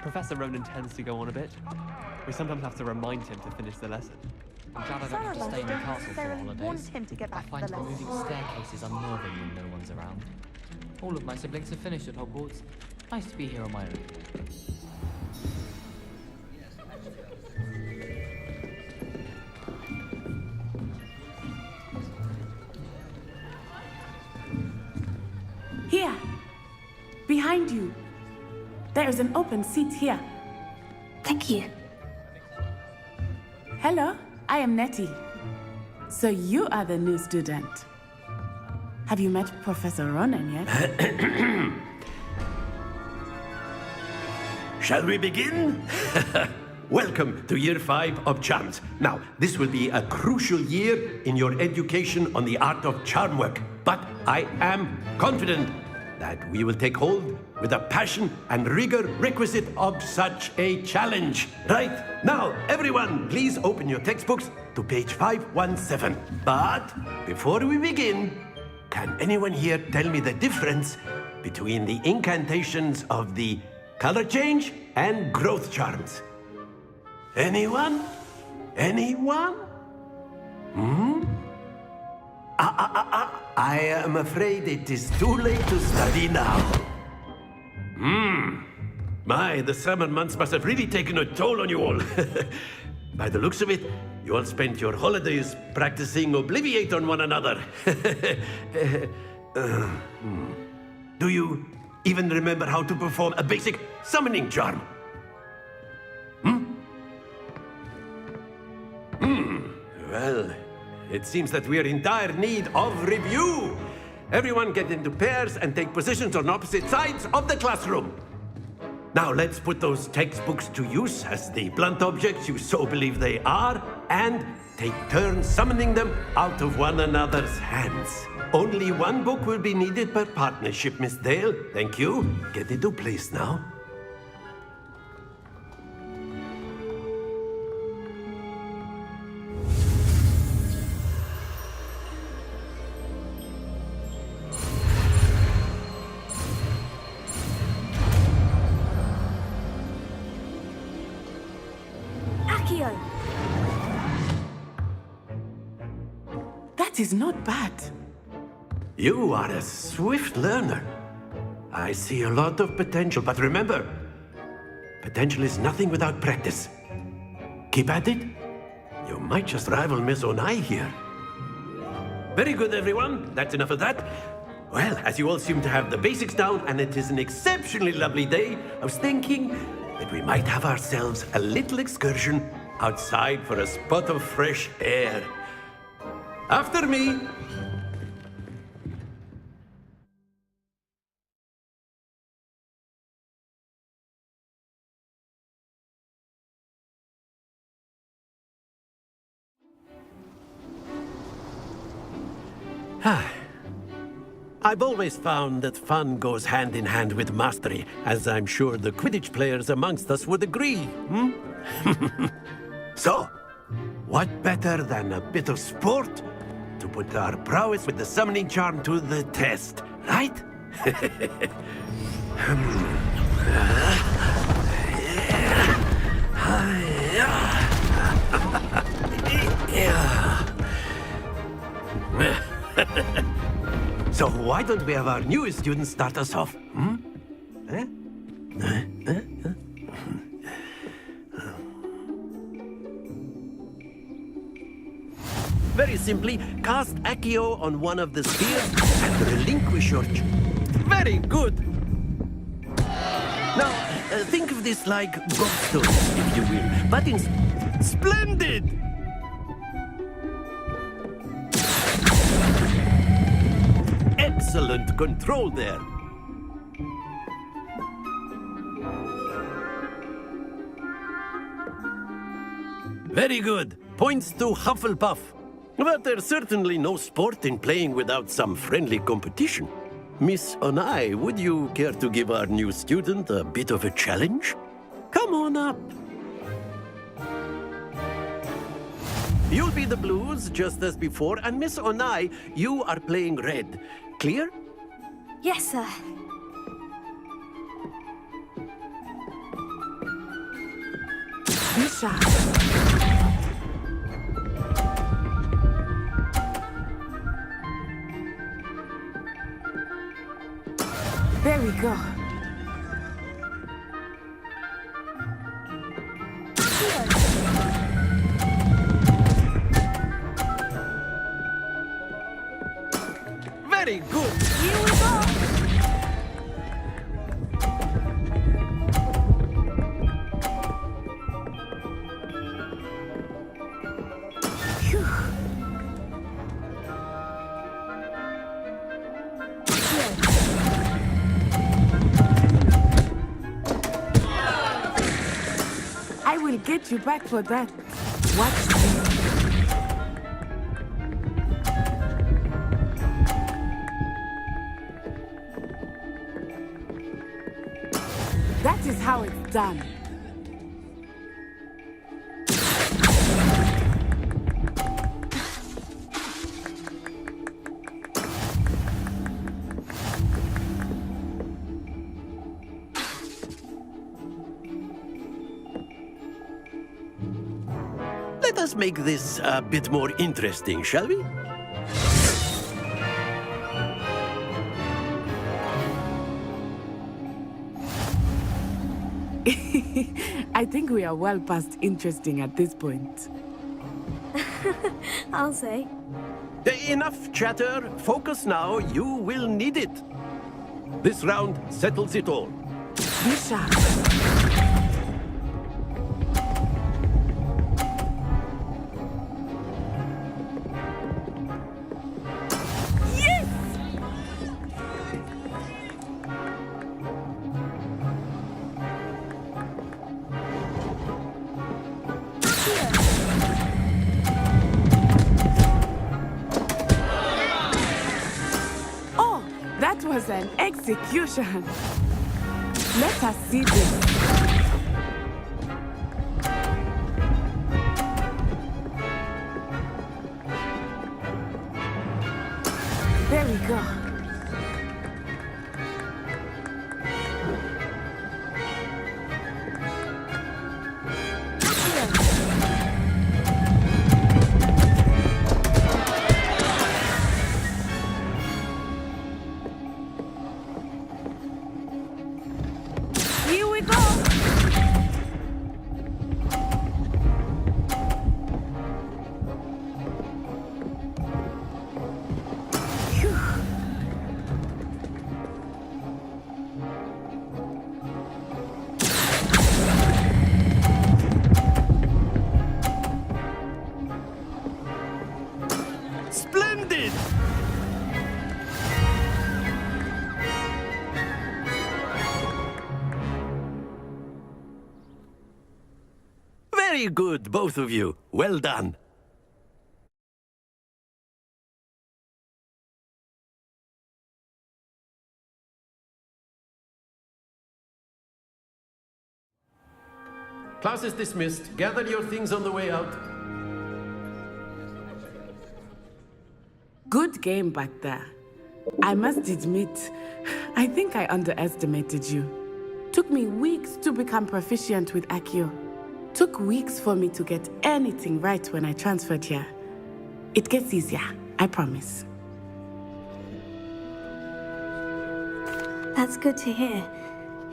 Speaker 16: Professor Ronan tends to go on a bit. We sometimes have to remind him to finish the lesson.
Speaker 17: I'm glad I don't have to stay in the castle for the holidays.
Speaker 11: Him to get back
Speaker 17: I find
Speaker 11: to
Speaker 17: the
Speaker 11: the
Speaker 17: moving staircases unnerving when no one's around. All of my siblings have finished at Hogwarts. Nice to be here on my own.
Speaker 18: Here, behind you. There is an open seat here.
Speaker 2: Thank you.
Speaker 18: Hello, I am Nettie. So you are the new student. Have you met Professor Ronan yet?
Speaker 5: Shall we begin? Welcome to Year 5 of Charms. Now, this will be a crucial year in your education on the art of charm work, but I am confident that we will take hold with the passion and rigor requisite of such a challenge. Right, now, everyone, please open your textbooks to page 517. But before we begin, can anyone here tell me the difference between the incantations of the color change and growth charms? Anyone? Anyone? I am afraid it is too late to study now. My, the summer months must have really taken a toll on you all. By the looks of it, you all spent your holidays practicing Obliviate on one another. Do you even remember how to perform a basic summoning charm? Well, it seems that we are in dire need of review. Everyone get into pairs and take positions on opposite sides of the classroom. Now let's put those textbooks to use as the blunt objects you so believe they are, and take turns summoning them out of one another's hands. Only one book will be needed per partnership, Miss Dale. Thank you. Get into place now.
Speaker 18: That is not bad.
Speaker 5: You are a swift learner. I see a lot of potential, but remember, potential is nothing without practice. Keep at it. You might just rival Miss Onai here. Very good, everyone. That's enough of that. Well, as you all seem to have the basics down, and it is an exceptionally lovely day, I was thinking that we might have ourselves a little excursion outside for a spot of fresh air. After me. I've always found that fun goes hand in hand with mastery, as I'm sure the Quidditch players amongst us would agree, So, what better than a bit of sport to put our prowess with the summoning charm to the test, right? So why don't we have our newest student start us off? Very simply, cast Accio on one of the spheres and relinquish your... Very good! Now, think of this like gobstones, if you will, but in... Splendid! Excellent control there. Very good. Points to Hufflepuff. But there's certainly no sport in playing without some friendly competition. Miss Onai, would you care to give our new student a bit of a challenge? Come on up. You'll be the blues, just as before, and Miss Onai, you are playing red. Clear?
Speaker 2: Yes, sir.
Speaker 18: Bishop. There we go.
Speaker 5: Very good.
Speaker 2: Here we go.
Speaker 18: get you back for that. Watch me. That is how it's done.
Speaker 5: Let us make this a bit more interesting, shall we?
Speaker 18: I think we are well past interesting at this point.
Speaker 2: I'll say.
Speaker 5: Enough chatter. Focus now. You will need it. This round settles it all.
Speaker 18: Be sharp. That was an execution. Let us see this. There we go.
Speaker 5: Splendid! Very good, both of you. Well done. Class is dismissed. Gather your things on the way out.
Speaker 18: Good game back there. I must admit, I think I underestimated you. Took me weeks to become proficient with Accio. Took weeks for me to get anything right when I transferred here. It gets easier, I promise.
Speaker 2: That's good to hear.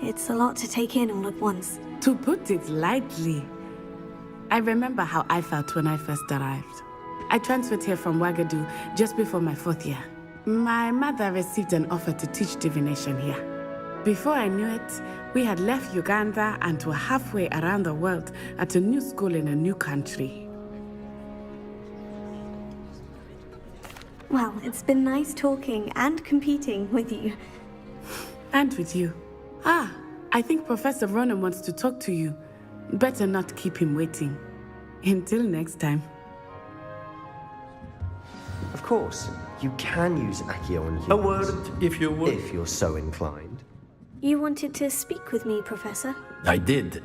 Speaker 2: It's a lot to take in all at once.
Speaker 18: To put it lightly, I remember how I felt when I first arrived. I transferred here from Wagadu just before my 4th year. My mother received an offer to teach divination here. Before I knew it, we had left Uganda and were halfway around the world at a new school in a new country.
Speaker 2: Well, it's been nice talking and competing with you.
Speaker 18: And with you. Ah, I think Professor Ronan wants to talk to you. Better not keep him waiting. Until next time.
Speaker 12: Of course, you can use Accio on humans.
Speaker 5: A word, if you would.
Speaker 12: If you're so inclined.
Speaker 2: You wanted to speak with me, Professor?
Speaker 5: I did.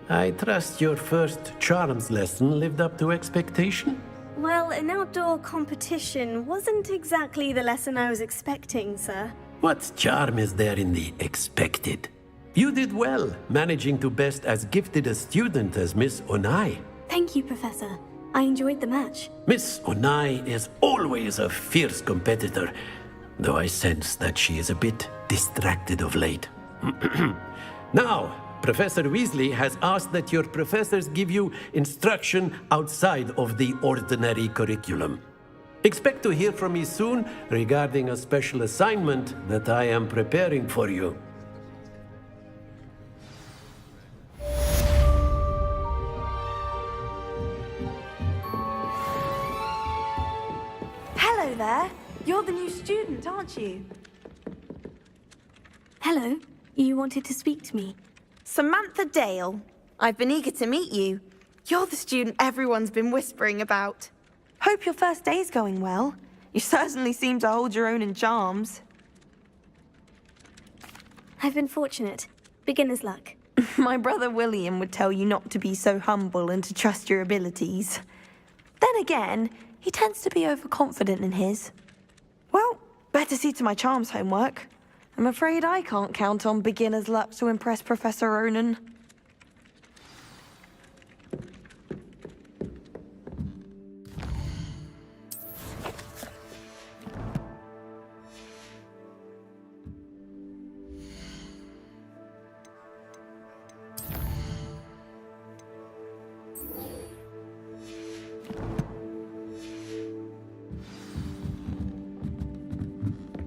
Speaker 5: I trust your first charms lesson lived up to expectation?
Speaker 2: Well, an outdoor competition wasn't exactly the lesson I was expecting, sir.
Speaker 5: What charm is there in the expected? You did well, managing to best as gifted a student as Miss Onai.
Speaker 2: Thank you, Professor. I enjoyed the match.
Speaker 5: Miss Onai is always a fierce competitor, though I sense that she is a bit distracted of late. Now, Professor Weasley has asked that your professors give you instruction outside of the ordinary curriculum. Expect to hear from me soon regarding a special assignment that I am preparing for you.
Speaker 11: Hello there. You're the new student, aren't you?
Speaker 2: Hello. You wanted to speak to me?
Speaker 11: Samantha Dale. I've been eager to meet you. You're the student everyone's been whispering about. Hope your first day's going well. You certainly seem to hold your own in charms.
Speaker 2: I've been fortunate. Beginner's luck.
Speaker 11: My brother William would tell you not to be so humble and to trust your abilities. Then again, he tends to be overconfident in his. Well, better see to my charms homework. I'm afraid I can't count on beginner's luck to impress Professor Ronan.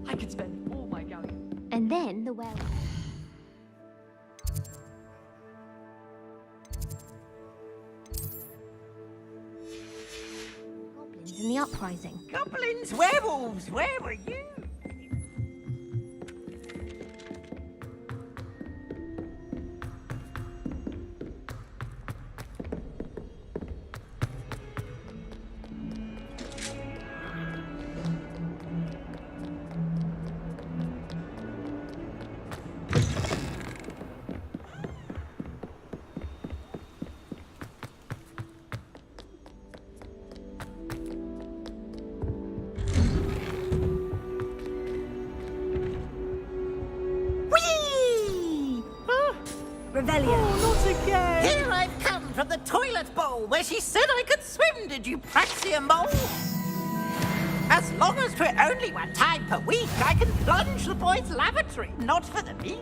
Speaker 16: I could spend all my galleon.
Speaker 10: And then the well. Goblins in the uprising.
Speaker 13: Goblins, werewolves, where were you?
Speaker 2: Revelio.
Speaker 8: Oh, not again!
Speaker 13: Here I've come from the toilet bowl where she said I could swim, did you praxia mole? As long as 'twere only one time per week, I can plunge the boy's lavatory, not for the meek.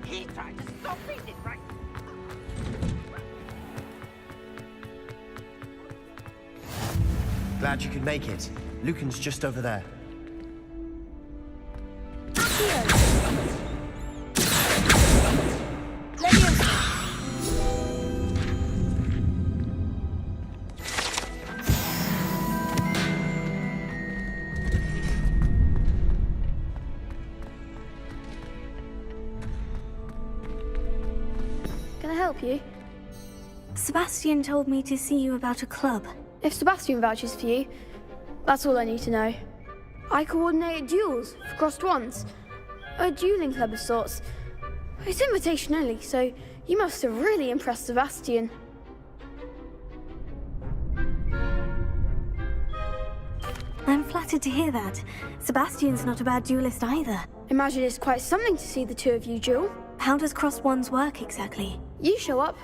Speaker 13: He tried to stop me, did right?
Speaker 12: Glad you could make it. Lucan's just over there.
Speaker 14: Can I help you?
Speaker 2: Sebastian told me to see you about a club.
Speaker 14: If Sebastian vouches for you, that's all I need to know. I coordinate duels for crossed wands. A dueling club of sorts. It's invitation only, so you must have really impressed Sebastian.
Speaker 2: I'm flattered to hear that. Sebastian's not a bad duelist either.
Speaker 14: Imagine it's quite something to see the two of you duel.
Speaker 2: How does crossed wands work exactly?
Speaker 14: You show up,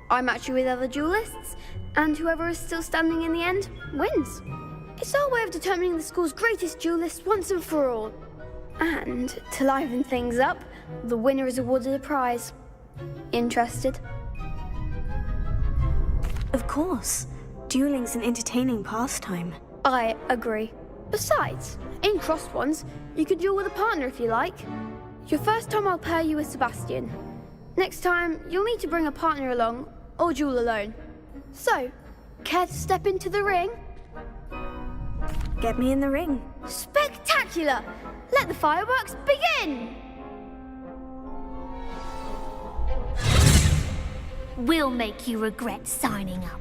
Speaker 14: I match you with other duelists, and whoever is still standing in the end wins. It's our way of determining the school's greatest duelist once and for all. And to liven things up, the winner is awarded a prize. Interested?
Speaker 2: Of course. Dueling's an entertaining pastime.
Speaker 14: I agree. Besides, in crossed wands, you could duel with a partner if you like. Your first time I'll pair you with Sebastian. Next time, you'll need to bring a partner along, or duel alone. So, care to step into the ring?
Speaker 2: Get me in the ring.
Speaker 14: Spectacular! Let the fireworks begin!
Speaker 10: We'll make you regret signing up.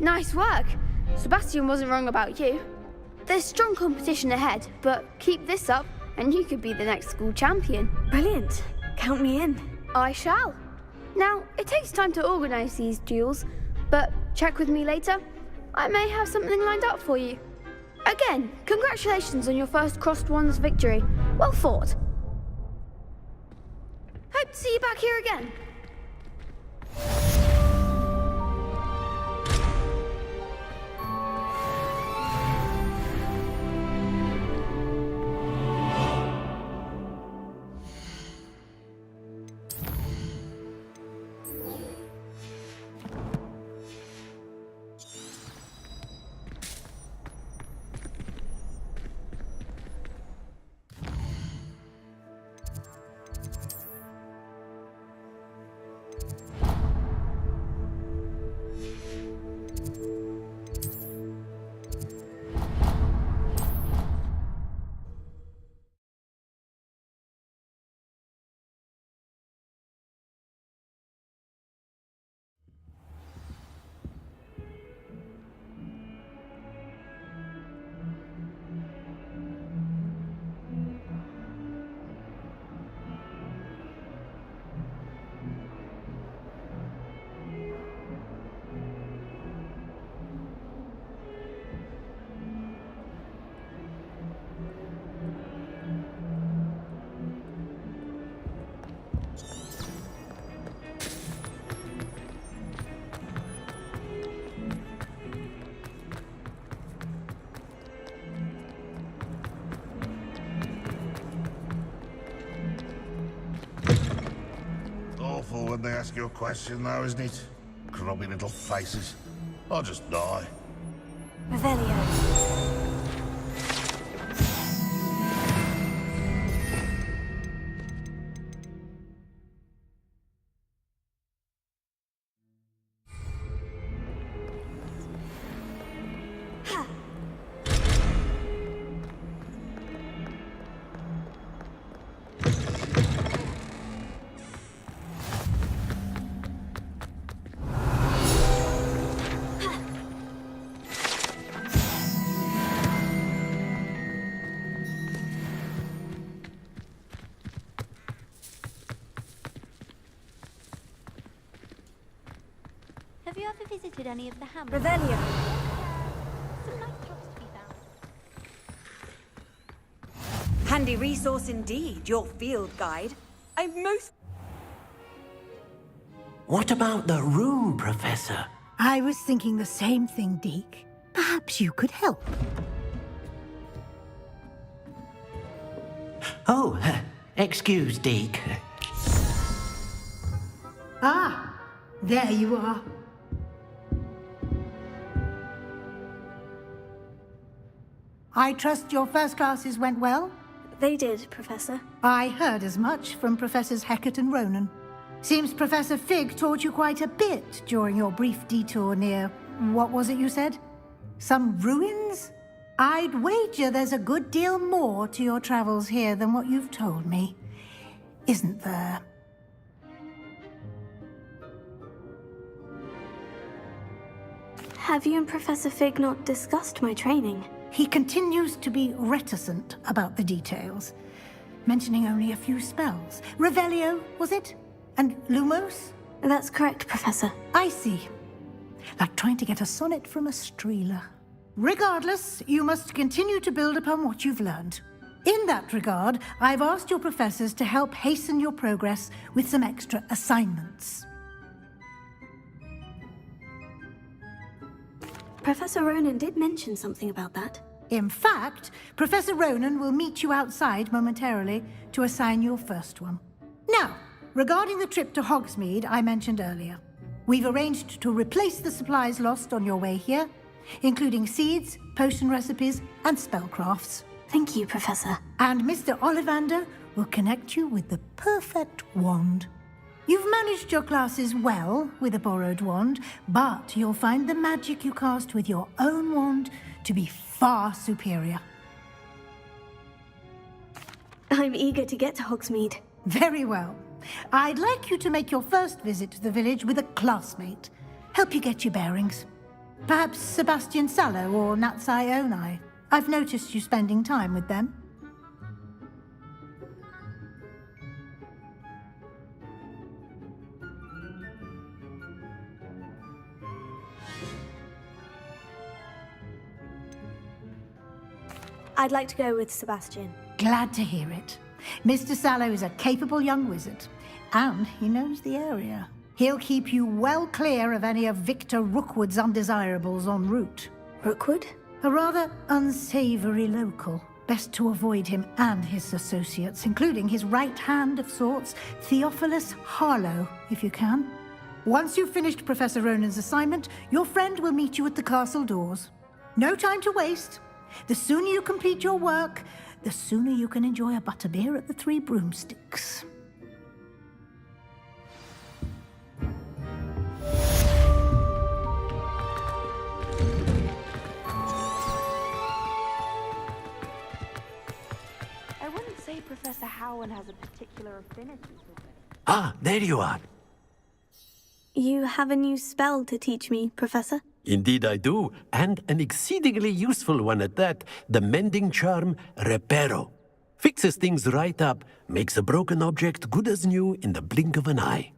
Speaker 14: Nice work. Sebastian wasn't wrong about you. There's strong competition ahead, but keep this up and you could be the next school champion.
Speaker 2: Brilliant. Count me in.
Speaker 14: I shall. Now, it takes time to organise these duels, but check with me later. I may have something lined up for you. Again, congratulations on your first Crossed Wands victory. Well fought. Hope to see you back here again.
Speaker 19: Awful when they ask you a question, though, isn't it? Grubby little faces. I'll just die.
Speaker 2: Revelio.
Speaker 10: Have you ever visited any of the hamlets?
Speaker 2: Revelio.
Speaker 10: Some nice shops to be found.
Speaker 20: Handy resource indeed, your field guide. I'm most...
Speaker 13: What about the room, Professor?
Speaker 8: I was thinking the same thing, Deke. Perhaps you could help.
Speaker 13: Oh, excuse, Deke.
Speaker 8: Ah, there you are. I trust your first classes went well?
Speaker 2: They did, Professor.
Speaker 8: I heard as much from Professors Hecat and Ronan. Seems Professor Fig taught you quite a bit during your brief detour near... what was it you said? Some ruins? I'd wager there's a good deal more to your travels here than what you've told me. Isn't there?
Speaker 2: Have you and Professor Fig not discussed my training?
Speaker 8: He continues to be reticent about the details, mentioning only a few spells. Revelio, was it? And Lumos?
Speaker 2: That's correct, Professor.
Speaker 8: I see. Like trying to get a sonnet from a streeler. Regardless, you must continue to build upon what you've learned. In that regard, I've asked your professors to help hasten your progress with some extra assignments.
Speaker 2: Professor Ronan did mention something about that.
Speaker 8: In fact, Professor Ronan will meet you outside momentarily to assign your first one. Now, regarding the trip to Hogsmeade I mentioned earlier, we've arranged to replace the supplies lost on your way here, including seeds, potion recipes, and spellcrafts.
Speaker 2: Thank you, Professor.
Speaker 8: And Mr. Ollivander will connect you with the perfect wand. You've managed your classes well with a borrowed wand, but you'll find the magic you cast with your own wand to be far superior.
Speaker 2: I'm eager to get to Hogsmeade.
Speaker 8: Very well. I'd like you to make your first visit to the village with a classmate. Help you get your bearings. Perhaps Sebastian Sallow or Natsai Onai. I've noticed you spending time with them.
Speaker 2: I'd like to go with Sebastian.
Speaker 8: Glad to hear it. Mr. Sallow is a capable young wizard, and he knows the area. He'll keep you well clear of any of Victor Rookwood's undesirables en route.
Speaker 2: Rookwood?
Speaker 8: A rather unsavory local. Best to avoid him and his associates, including his right hand of sorts, Theophilus Harlow, if you can. Once you've finished Professor Ronan's assignment, your friend will meet you at the castle doors. No time to waste. The sooner you complete your work, the sooner you can enjoy a butterbeer at the Three Broomsticks.
Speaker 11: I wouldn't say Professor Howland has a particular affinity for it.
Speaker 5: Ah, there you are.
Speaker 2: You have a new spell to teach me, Professor?
Speaker 5: Indeed I do, and an exceedingly useful one at that, the mending charm Reparo. Fixes things right up, makes a broken object good as new in the blink of an eye.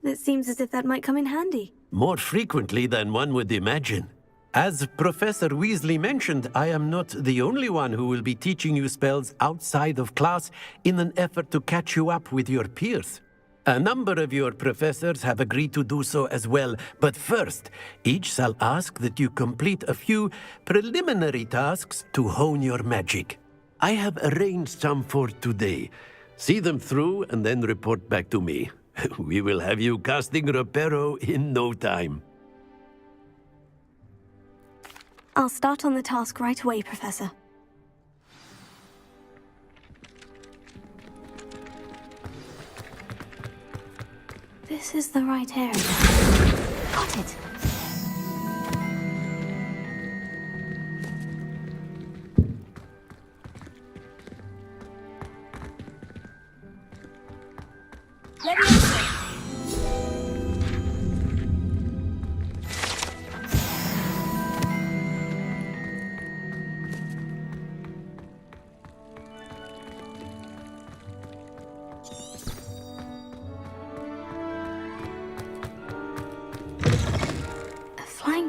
Speaker 2: It seems as if that might come in handy.
Speaker 5: More frequently than one would imagine. As Professor Weasley mentioned, I am not the only one who will be teaching you spells outside of class in an effort to catch you up with your peers. A number of your professors have agreed to do so as well, but first, each shall ask that you complete a few preliminary tasks to hone your magic. I have arranged some for today. See them through and then report back to me. We will have you casting Reparo in no time.
Speaker 2: I'll start on the task right away, Professor. This is the right area. Got it.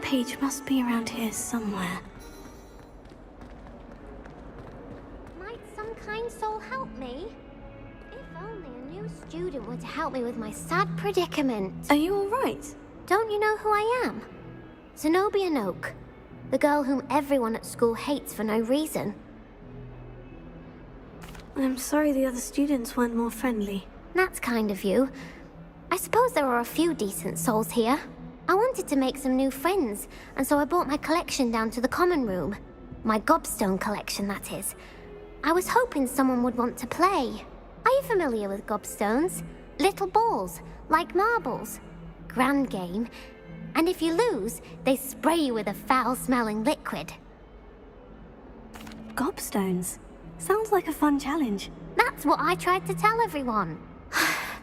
Speaker 2: Page must be around here somewhere.
Speaker 10: Might some kind soul help me? If only a new student were to help me with my sad predicament.
Speaker 2: Are you all right?
Speaker 10: Don't you know who I am? Zenobia Noak, the girl whom everyone at school hates for no reason.
Speaker 2: I'm sorry the other students weren't more friendly.
Speaker 10: That's kind of you. I suppose there are a few decent souls here. I wanted to make some new friends, and so I brought my collection down to the common room. My gobstone collection, that is. I was hoping someone would want to play. Are you familiar with gobstones? Little balls, like marbles. Grand game. And if you lose, they spray you with a foul-smelling liquid.
Speaker 2: Gobstones? Sounds like a fun challenge.
Speaker 10: That's what I tried to tell everyone.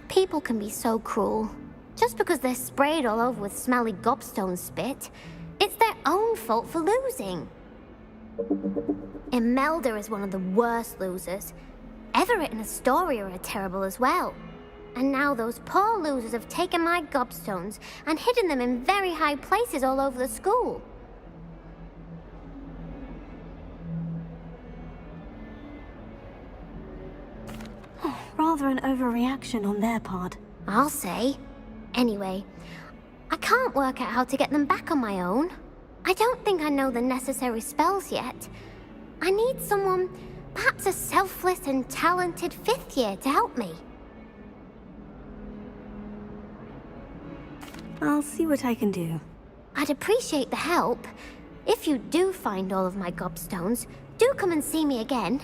Speaker 10: People can be so cruel. Just because they're sprayed all over with smelly gobstone spit, it's their own fault for losing. Imelda is one of the worst losers. Everett and Astoria are terrible as well. And now those poor losers have taken my gobstones and hidden them in very high places all over the school.
Speaker 2: Rather an overreaction on their part.
Speaker 10: I'll say. Anyway, I can't work out how to get them back on my own. I don't think I know the necessary spells yet. I need someone, perhaps a selfless and talented 5th year to help me.
Speaker 2: I'll see what I can do.
Speaker 10: I'd appreciate the help. If you do find all of my gobstones, do come and see me again.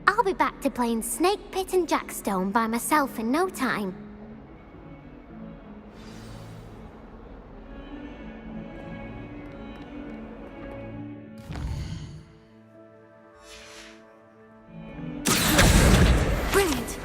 Speaker 10: I'll be back to playing Snake Pit and Jackstone by myself in no time.
Speaker 2: Brilliant!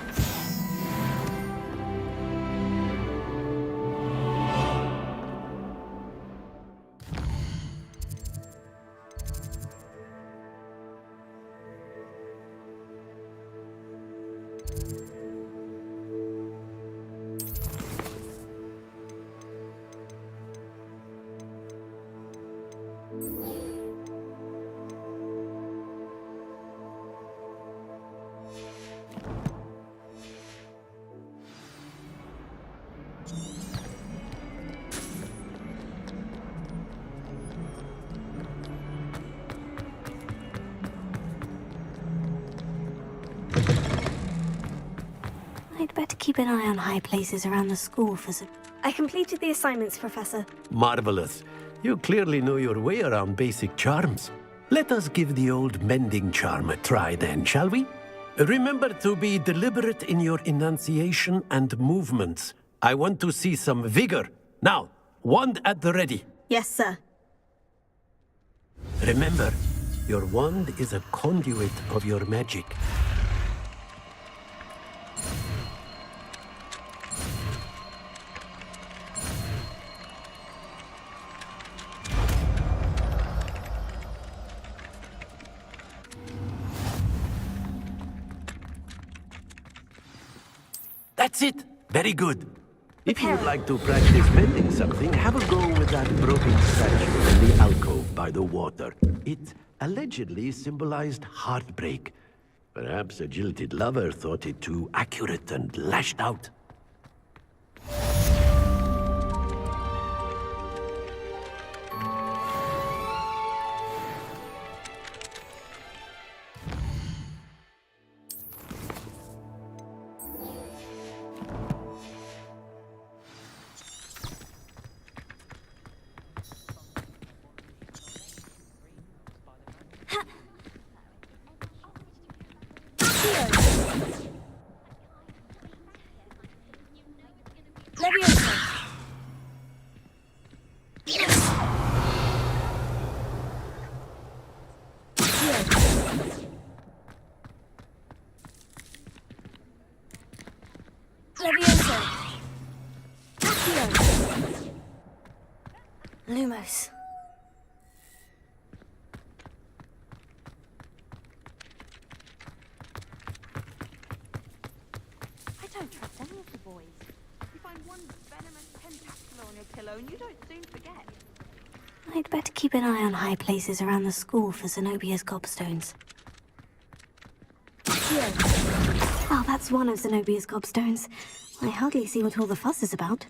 Speaker 2: keep an eye on high places around the school for some...
Speaker 21: I completed the assignments, Professor.
Speaker 5: Marvelous. You clearly know your way around basic charms. Let us give the old mending charm a try then, shall we? Remember to be deliberate in your enunciation and movements. I want to see some vigor. Now, wand at the ready.
Speaker 21: Yes, sir.
Speaker 5: Remember, your wand is a conduit of your magic. That's it. Very good. If you would like to practice mending something, have a go with that broken statue in the alcove by the water. It allegedly symbolized heartbreak. Perhaps a jilted lover thought it too accurate and lashed out.
Speaker 2: Lumos.
Speaker 20: I don't trust any of the boys. You find one venomous tentacular on your pillow and you don't soon forget.
Speaker 2: I'd better keep an eye on high places around the school for Zenobia's gobstones. Well, that's one of Zenobia's gobstones. I hardly see what all the fuss is about.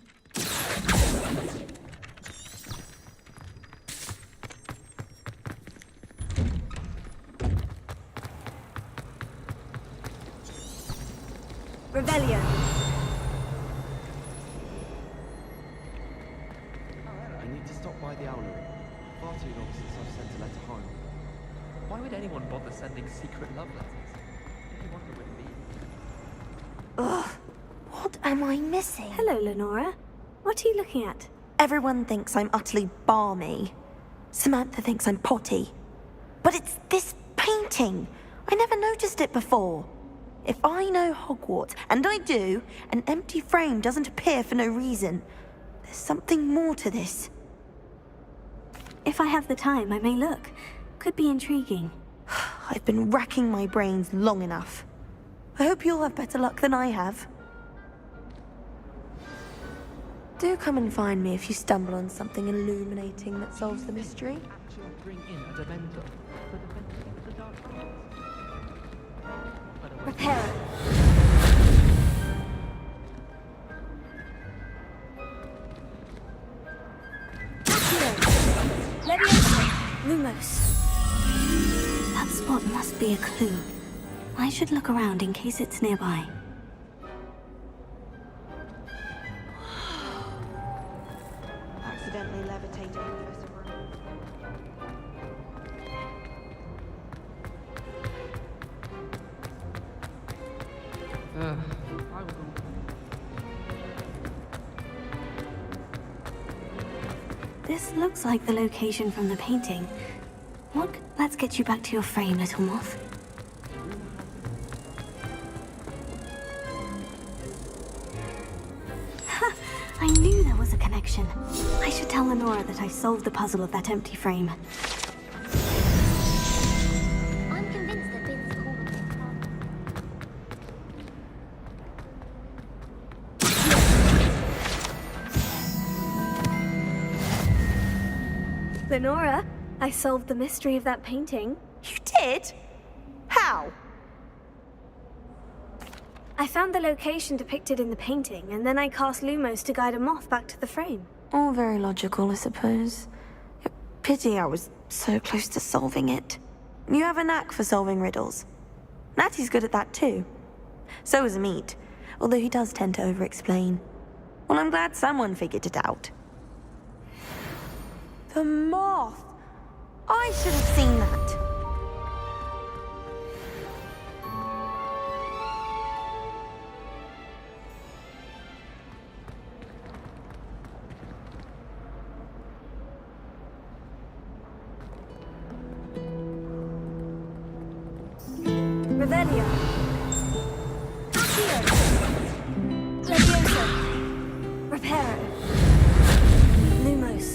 Speaker 21: Revelio.
Speaker 17: I need to stop by the owlery. Far too long since I've sent a letter home. Why would anyone bother sending secret love letters? Only wonder who it'd be.
Speaker 11: Ugh, what am I missing?
Speaker 21: Hello, Lenora. What are you looking at?
Speaker 11: Everyone thinks I'm utterly balmy. Samantha thinks I'm potty. But it's this painting. I never noticed it before. If I know Hogwarts, and I do, an empty frame doesn't appear for no reason. There's something more to this.
Speaker 2: If I have the time, I may look. Could be intriguing.
Speaker 11: I've been racking my brains long enough. I hope you'll have better luck than I have. Do come and find me if you stumble on something illuminating that solves the mystery.
Speaker 17: Bring in a Dementor for defense against the dark arts.
Speaker 21: Reparo.
Speaker 2: Lumos. That spot must be a clue. I should look around in case it's nearby.
Speaker 20: Accidentally levitated Professor Brown.
Speaker 2: This looks like the location from the painting. Look, let's get you back to your frame, little moth. Ha! I knew there was a connection. I should tell Lenora that I solved the puzzle of that empty frame.
Speaker 10: I'm convinced that Vince called it.
Speaker 21: Lenora, I solved the mystery of that painting.
Speaker 11: You did? How?
Speaker 21: I found the location depicted in the painting, and then I cast Lumos to guide a moth back to the frame.
Speaker 11: All very logical, I suppose. Pity I was so close to solving it. You have a knack for solving riddles. Natty's good at that too. So is Amit. although he does tend to over-explain. Well, I'm glad someone figured it out. The moth! I should have seen that.
Speaker 21: Revelio. Accio. Levioso. Reparo. Lumos.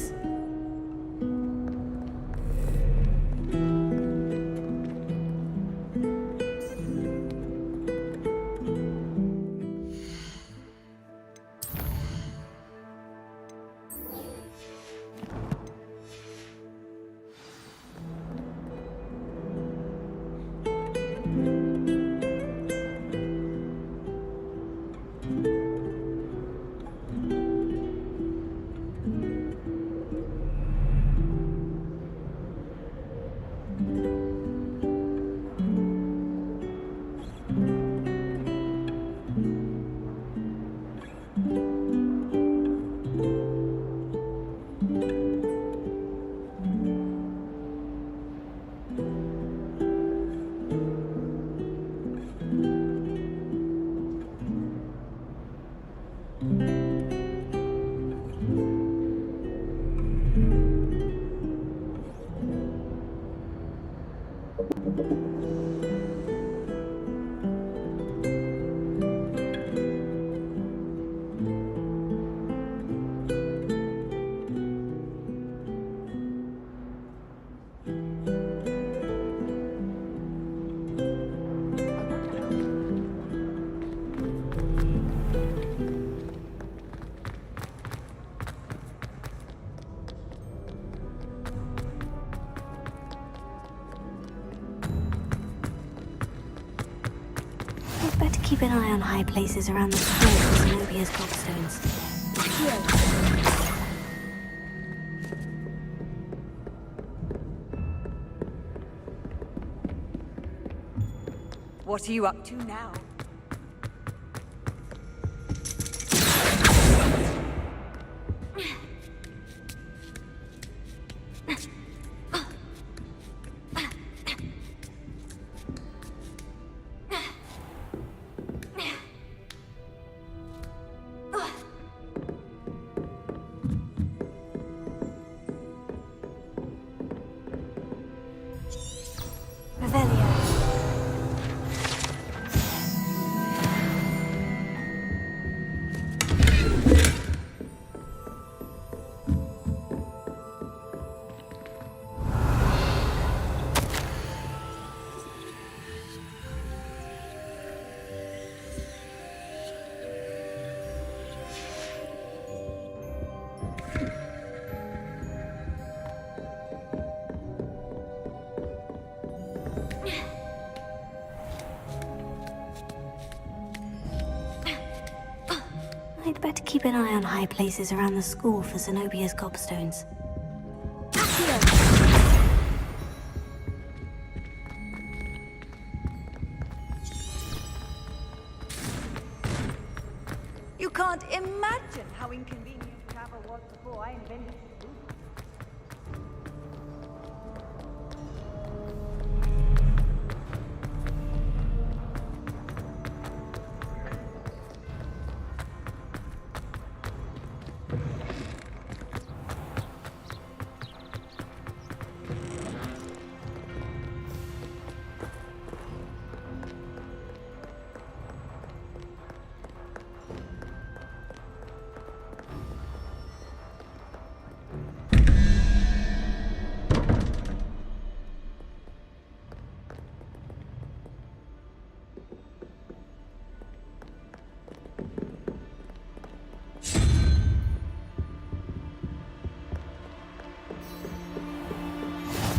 Speaker 21: Keep an eye on high places around the school for Zenobia's gobstones.
Speaker 20: What are you up to now?
Speaker 2: I'd better keep an eye on high places around the school for Zenobia's gobstones.
Speaker 20: You can't imagine how inconvenient travel was before I invented it.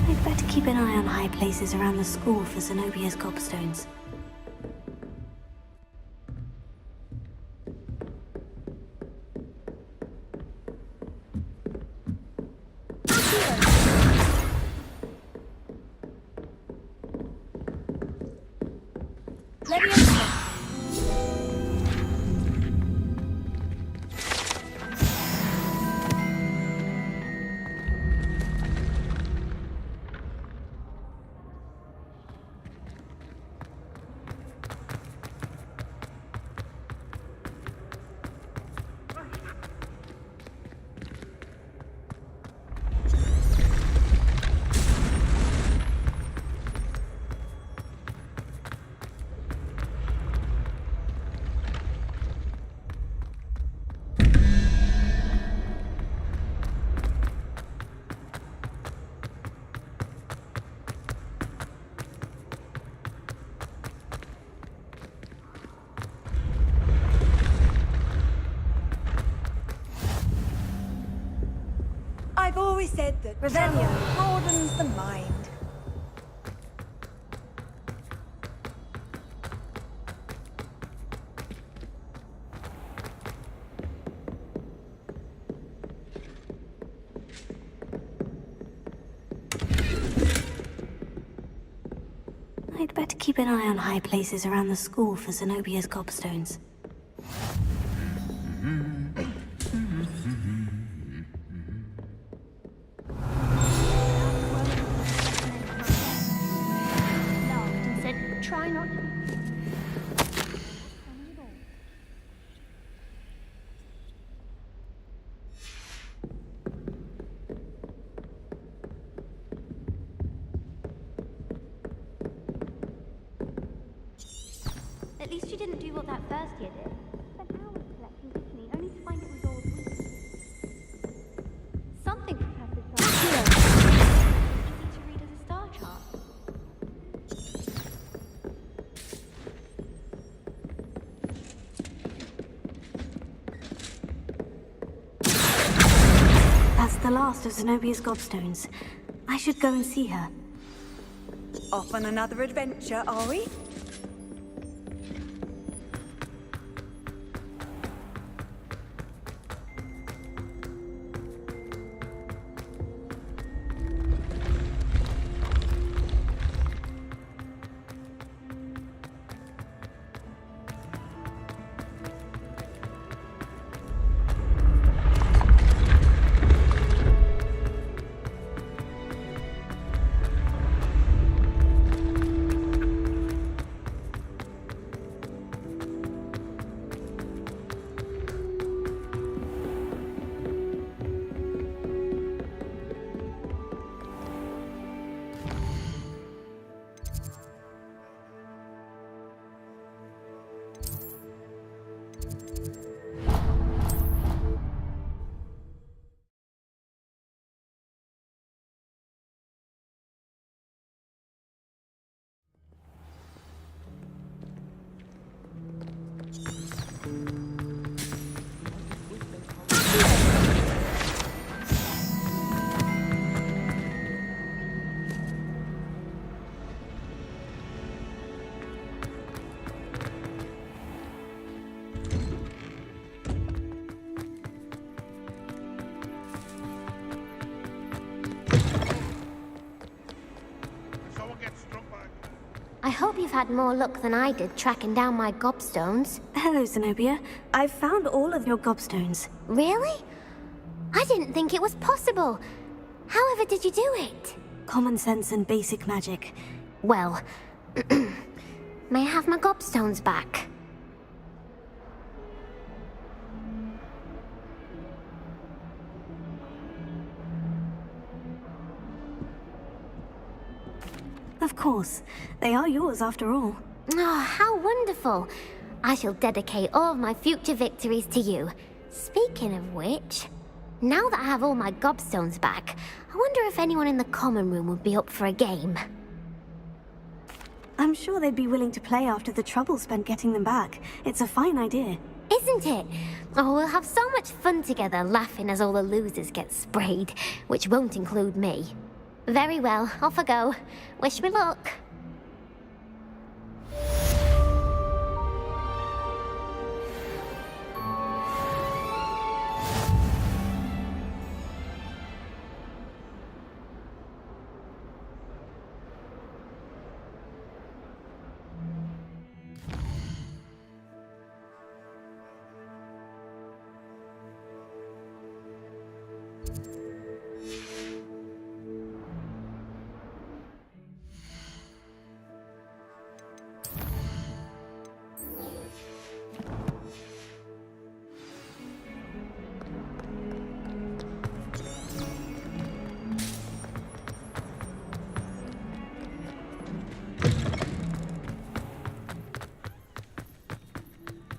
Speaker 2: I'd better keep an eye on high places around the school for Zenobia's gobstones.
Speaker 20: said that
Speaker 21: Revelio.
Speaker 20: travel broadens the mind.
Speaker 2: I'd better keep an eye on high places around the school for Zenobia's gobstones.
Speaker 10: And said, try not. At least you didn't do what that first year did. Spent hours collecting Disney, only to find it was all weak. Something Professor Charles. Easy to read as a star chart.
Speaker 2: That's the last of Zenobia's gobstones. I should go and see her.
Speaker 20: Off on another adventure, are we?
Speaker 10: I hope you've had more luck than I did tracking down my gobstones.
Speaker 2: Hello, Zenobia. I've found all of your gobstones.
Speaker 10: Really? I didn't think it was possible. However did you do it?
Speaker 2: Common sense and basic magic.
Speaker 10: Well, may I have my gobstones back?
Speaker 2: Of course. They are yours after all.
Speaker 10: Oh, how wonderful. I shall dedicate all of my future victories to you. Speaking of which, now that I have all my gobstones back, I wonder if anyone in the common room would be up for a game.
Speaker 2: I'm sure they'd be willing to play after the trouble spent getting them back. It's a fine idea.
Speaker 10: Isn't it? Oh, we'll have so much fun together laughing as all the losers get sprayed, which won't include me. Very well, off I go. Wish me luck.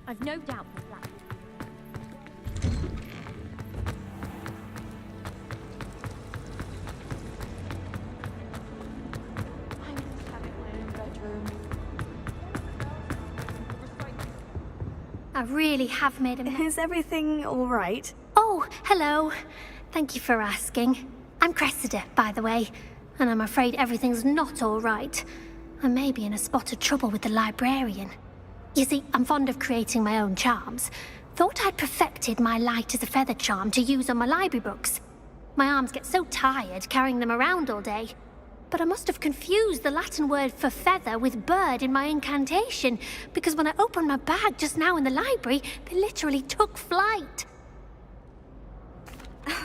Speaker 10: I've no doubt the black.
Speaker 20: I must have it in my own bedroom.
Speaker 21: I really have made a mess.
Speaker 2: Is everything all right?
Speaker 21: Oh, hello. Thank you for asking.
Speaker 10: I'm Cressida, by the way, and I'm afraid everything's not all right. I may be in a spot of trouble with the librarian. You see, I'm fond of creating my own charms. Thought I'd perfected my light as a feather charm to use on my library books. My arms get so tired carrying them around all day. But I must have confused the Latin word for feather with bird in my incantation, because when I opened my bag just now in the library, they literally took flight.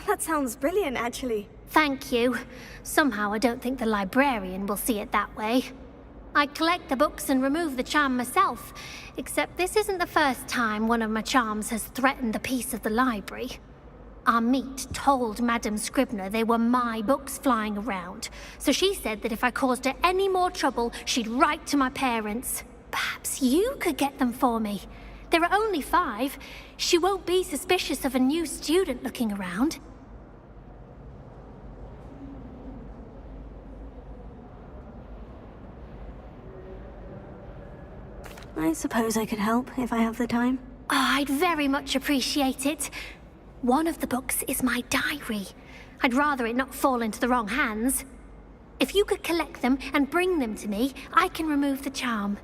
Speaker 21: That sounds brilliant, actually.
Speaker 10: Thank you. Somehow I don't think the librarian will see it that way. I collect the books and remove the charm myself, except this isn't the first time one of my charms has threatened the peace of the library. Our meet told Madame Scribner they were my books flying around, so she said that if I caused her any more trouble, she'd write to my parents. Perhaps you could get them for me. There are only 5. She won't be suspicious of a new student looking around.
Speaker 21: I suppose I could help if I have the time.
Speaker 10: Oh, I'd very much appreciate it. One of the books is my diary. I'd rather it not fall into the wrong hands. If you could collect them and bring them to me, I can remove the charm.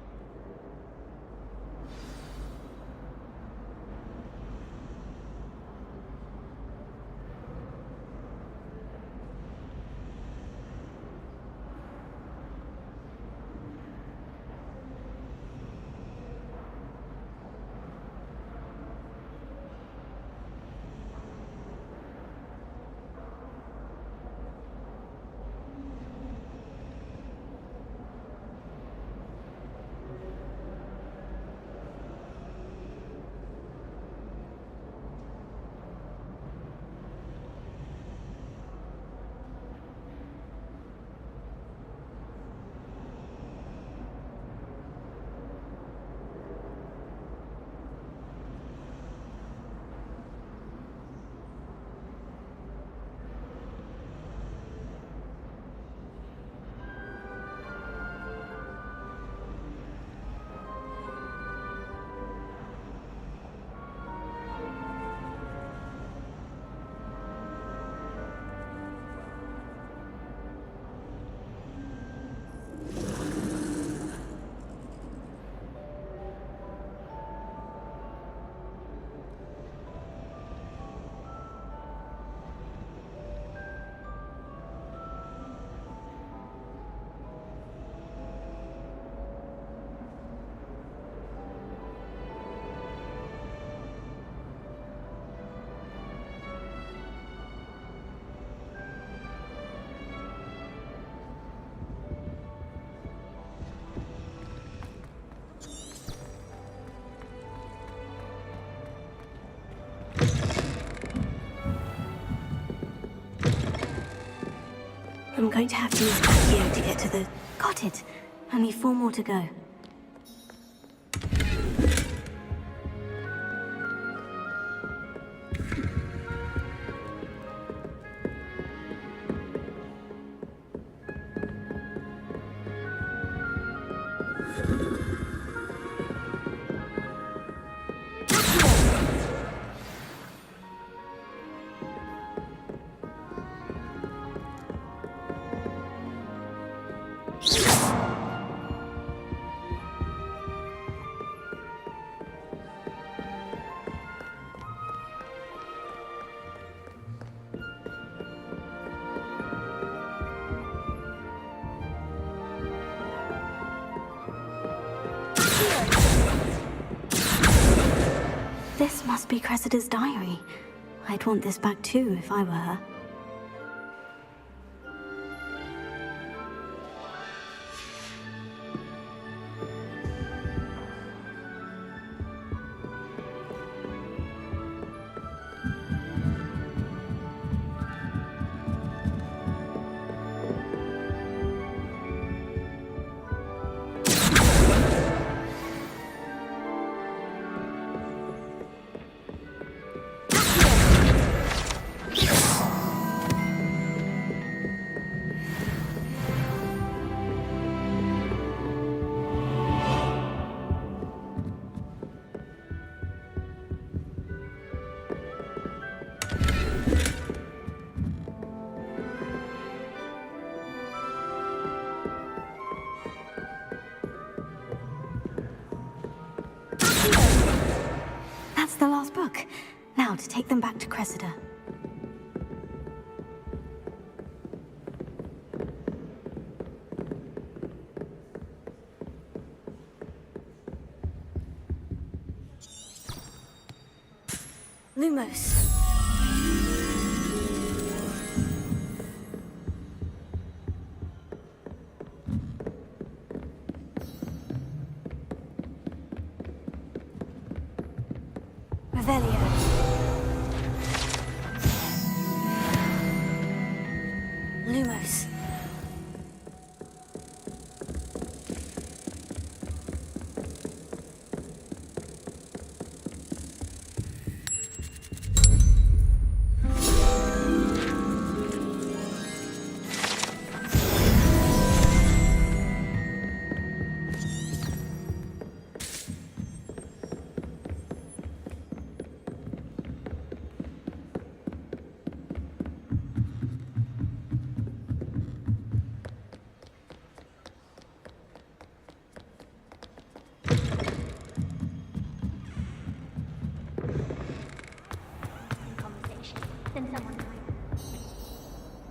Speaker 21: I'm going to have to use patio to get to the... Got it. Only 4 more to go. This must be Cressida's diary. I'd want this back too if I were her.
Speaker 2: book. Now to take them back to Cressida. Lumos. Revelio. Lumos.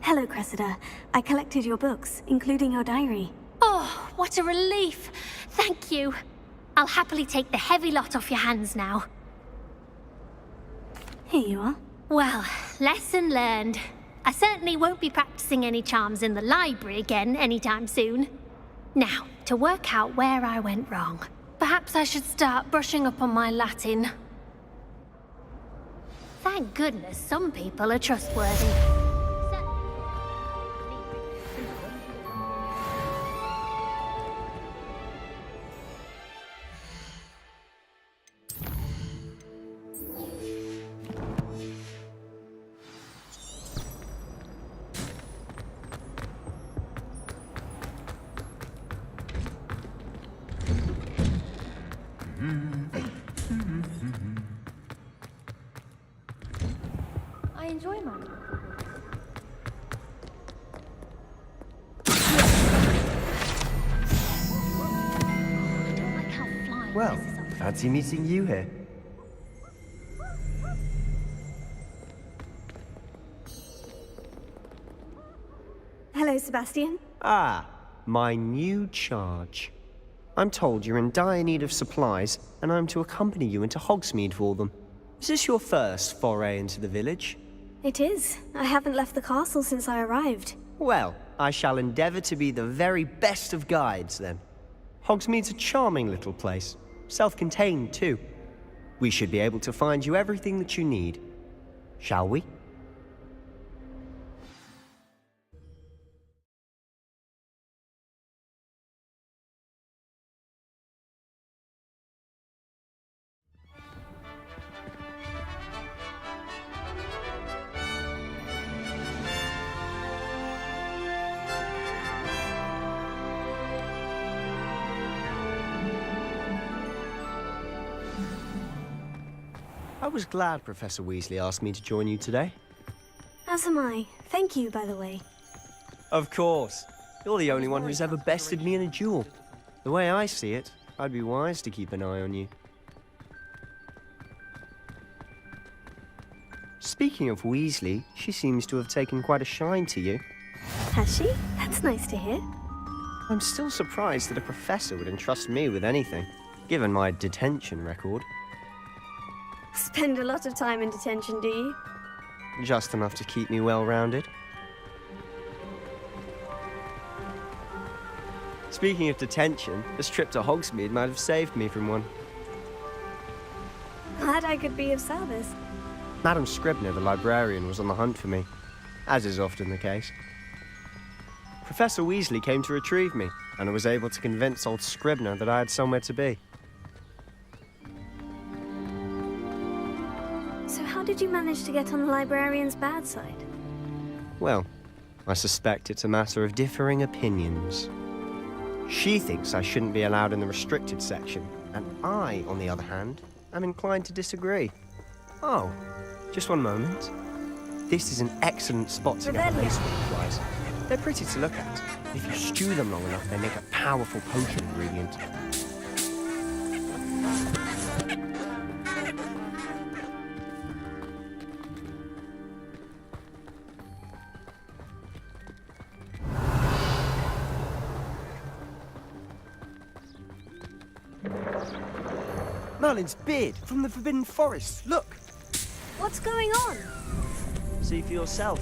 Speaker 2: Hello, Cressida. I collected your books, including your diary.
Speaker 10: Oh, what a relief! Thank you. I'll happily take the heavy lot off your hands now.
Speaker 2: Here you are.
Speaker 10: Well, lesson learned. I certainly won't be practicing any charms in the library again anytime soon. Now, to work out where I went wrong. Perhaps I should start brushing up on my Latin. Thank goodness some people are trustworthy. I enjoy my
Speaker 12: Well, fancy meeting you here.
Speaker 2: Hello, Sebastian.
Speaker 12: Ah, my new charge. I'm told you're in dire need of supplies, and I'm to accompany you into Hogsmeade for them. Is this your first foray into the village?
Speaker 2: It is. I haven't left the castle since I arrived.
Speaker 12: Well, I shall endeavour to be the very best of guides, then. Hogsmeade's a charming little place. Self-contained, too. We should be able to find you everything that you need. Shall we? I was glad Professor Weasley asked me to join you today.
Speaker 2: As am I. Thank you, by the way.
Speaker 12: Of course. You're the only one who's ever bested me in a duel. The way I see it, I'd be wise to keep an eye on you. Speaking of Weasley, she seems to have taken quite a shine to you.
Speaker 2: Has she? That's nice to hear.
Speaker 12: I'm still surprised that a professor would entrust me with anything, given my detention record.
Speaker 2: Spend a lot of time in detention, do you?
Speaker 12: Just enough to keep me well-rounded. Speaking of detention, this trip to Hogsmeade might have saved me from one.
Speaker 2: Glad I could be of service.
Speaker 12: Madam Scribner, the librarian, was on the hunt for me, as is often the case. Professor Weasley came to retrieve me, and I was able to convince old Scribner that I had somewhere to be.
Speaker 2: So how did you manage to get on the librarian's bad side?
Speaker 12: Well, I suspect it's a matter of differing opinions. She thinks I shouldn't be allowed in the restricted section, and I, on the other hand, am inclined to disagree. Oh, just one moment. This is an excellent spot to get lace supplies. They're pretty to look at. If you stew them long enough, they make a powerful potion ingredient. Merlin's beard from the Forbidden Forest. Look!
Speaker 21: What's going on?
Speaker 12: See for yourself.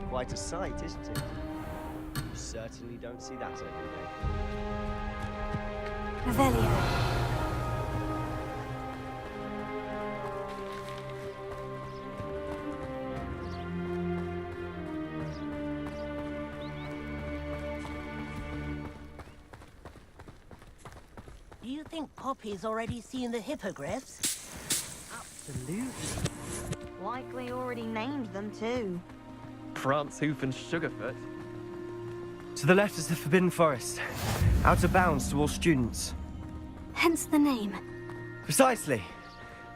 Speaker 12: Quite a sight, isn't it? You certainly don't see that every day.
Speaker 21: Revelio.
Speaker 13: Do you think Poppy's already seen the hippogriffs?
Speaker 20: Absolutely. Likely already named them too.
Speaker 16: Prance, Hoof, and Sugarfoot.
Speaker 12: To the left is the Forbidden Forest. Out of bounds to all students.
Speaker 2: Hence the name.
Speaker 12: Precisely.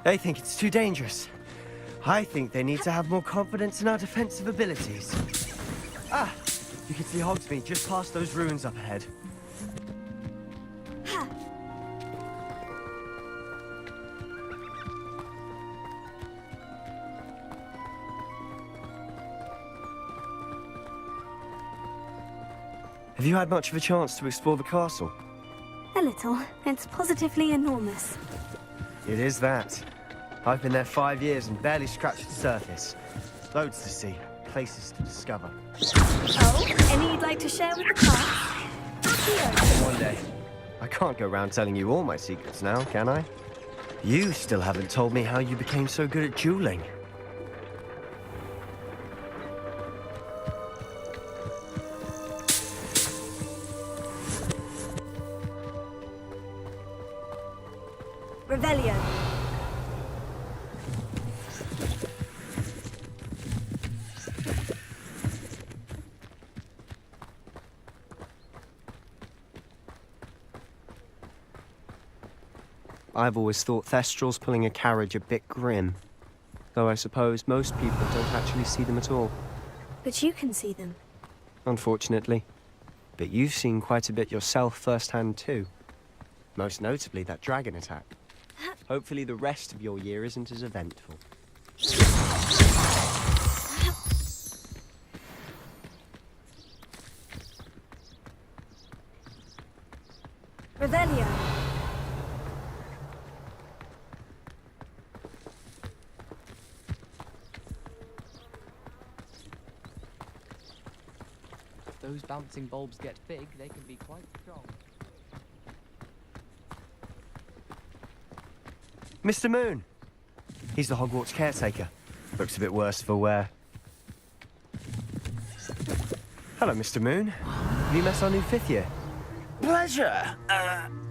Speaker 12: They think it's too dangerous. I think they need to have more confidence in our defensive abilities. Ah! You can see Hogsmeade just past those ruins up ahead. Have you had much of a chance to explore the castle?
Speaker 2: A little. It's positively enormous.
Speaker 12: It is that. I've been there 5 years and barely scratched the surface. Loads to see, places to discover.
Speaker 21: Oh, any you'd like to share with the class?
Speaker 12: One day. I can't go around telling you all my secrets now, can I? You still haven't told me how you became so good at dueling.
Speaker 21: Revelio.
Speaker 12: I've always thought Thestrals pulling a carriage a bit grim. Though I suppose most people don't actually see them at all.
Speaker 2: But you can see them.
Speaker 12: Unfortunately. But you've seen quite a bit yourself firsthand too. Most notably that dragon attack. Hopefully the rest of your year isn't as eventful.
Speaker 21: Revelio.
Speaker 17: If those bouncing bulbs get big, they can be quite strong.
Speaker 12: Mr. Moon! He's the Hogwarts caretaker. Looks a bit worse for wear. Hello, Mr. Moon. Have you met our new 5th year?
Speaker 9: Pleasure.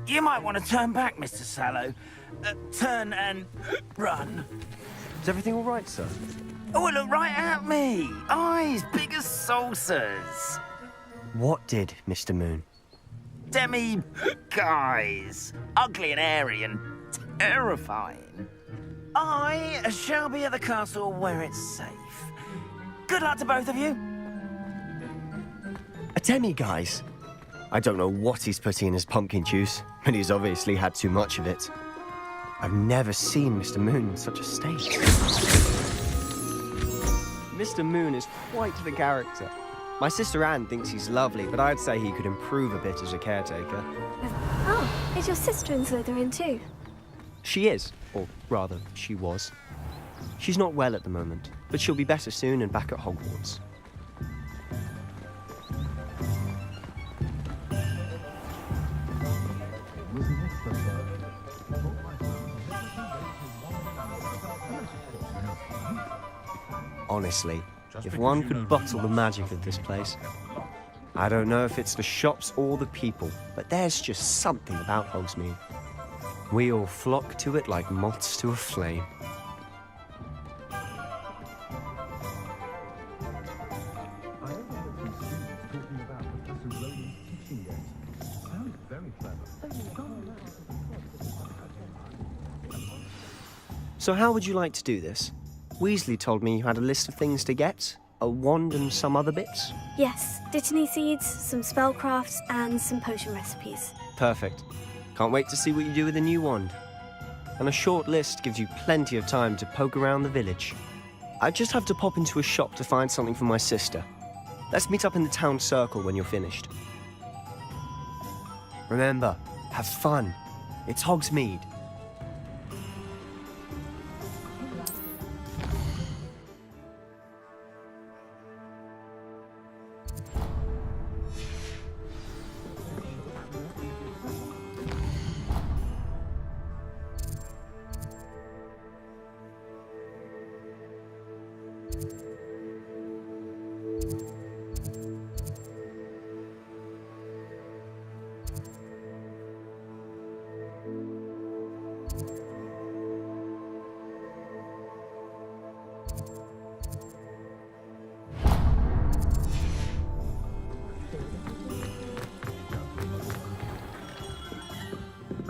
Speaker 9: You might want to turn back, Mr. Sallow. Turn and run.
Speaker 12: Is everything all right, sir?
Speaker 9: Oh, look right at me. Eyes big as saucers.
Speaker 12: What did, Mr. Moon?
Speaker 9: Guys. Ugly and hairy and terrifying. I shall be at the castle where it's safe. Good luck to both of you.
Speaker 12: A demi-guise? I don't know what he's putting in his pumpkin juice, but he's obviously had too much of it. I've never seen Mr. Moon in such a state. Mr. Moon is quite the character. My sister Anne thinks he's lovely, but I'd say he could improve a bit as a caretaker.
Speaker 2: Oh, is your sister in Slytherin too?
Speaker 12: She is, or rather, she was. She's not well at the moment, but she'll be better soon and back at Hogwarts. Honestly, if one could bottle the magic of this place. I don't know if it's the shops or the people, but there's just something about Hogsmeade. We all flock to it like moths to a flame. So how would you like to do this? Weasley told me you had a list of things to get, a wand and some other bits.
Speaker 21: Yes, Dittany seeds, some spellcrafts, and some potion recipes.
Speaker 12: Perfect. Can't wait to see what you do with the new wand. And a short list gives you plenty of time to poke around the village. I just have to pop into a shop to find something for my sister. Let's meet up in the town circle when you're finished. Remember, have fun. It's Hogsmeade.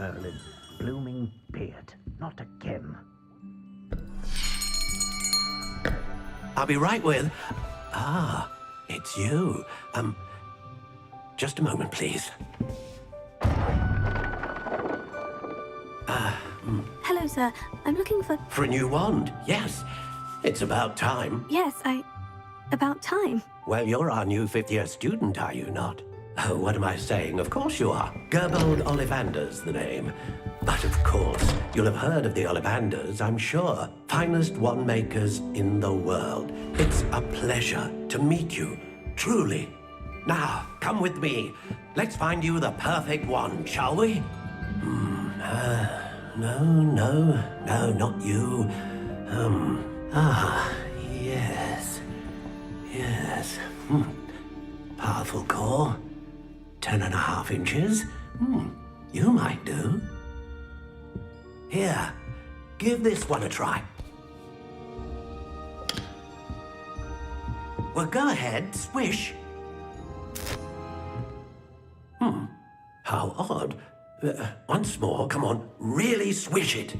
Speaker 4: Merlin. Blooming beard. Not again.
Speaker 5: I'll be right with... Ah, it's you. Just a moment, please.
Speaker 2: Hello, sir. I'm looking for...
Speaker 5: For a new wand, yes. It's about time.
Speaker 2: Yes, about time.
Speaker 5: Well, you're our new fifth-year student, are you not? Oh, what am I saying? Of course you are. Gerbold Ollivander's the name. But of course, you'll have heard of the Ollivanders, I'm sure. Finest wand makers in the world. It's a pleasure to meet you, truly. Now, come with me. Let's find you the perfect wand, shall we? No, not you. Yes. Powerful core. 10.5 inches. You might do. Here, give this one a try. Well, go ahead, swish. How odd. Once more, come on, really swish it.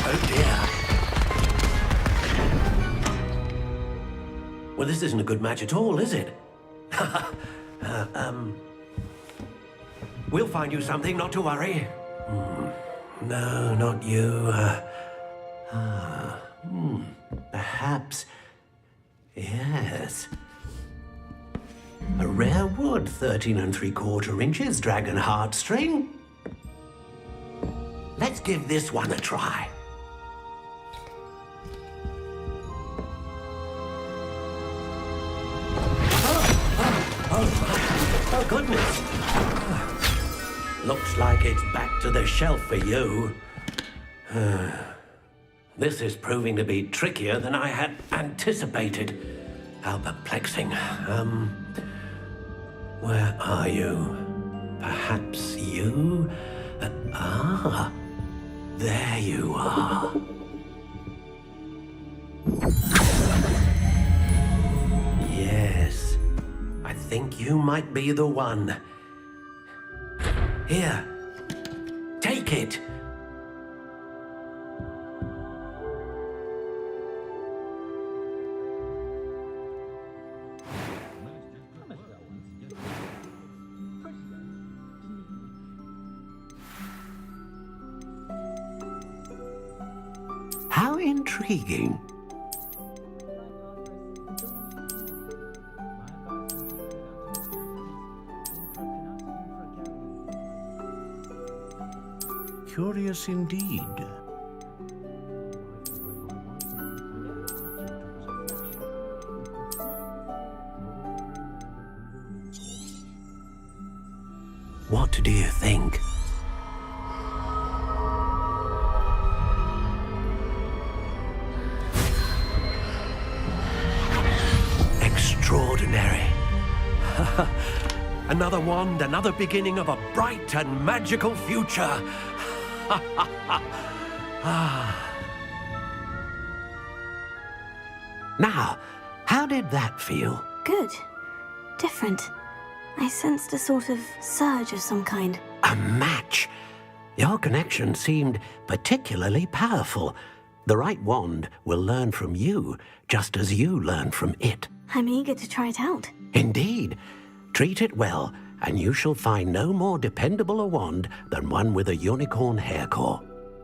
Speaker 5: Oh dear. Well, this isn't a good match at all, is it? We'll find you something, not to worry. No, not you. Perhaps... Yes. A rare wood, 13 3/4 inches, dragon heartstring. Let's give this one a try. Oh, goodness. Looks like it's back to the shelf for you. This is proving to be trickier than I had anticipated. How perplexing. Where are you? Perhaps you? There you are. Yes, I think you might be the one. Here, take it. How intriguing.
Speaker 6: Curious indeed.
Speaker 5: What do you think? Extraordinary. Another wand, another beginning of a bright and magical future. Now, how did that feel?
Speaker 2: Good. Different. I sensed a sort of surge of some kind.
Speaker 5: A match. Your connection seemed particularly powerful. The right wand will learn from you, just as you learn from it.
Speaker 2: I'm eager to try it out.
Speaker 5: Indeed. Treat it well, and you shall find no more dependable a wand than one with a unicorn hair core.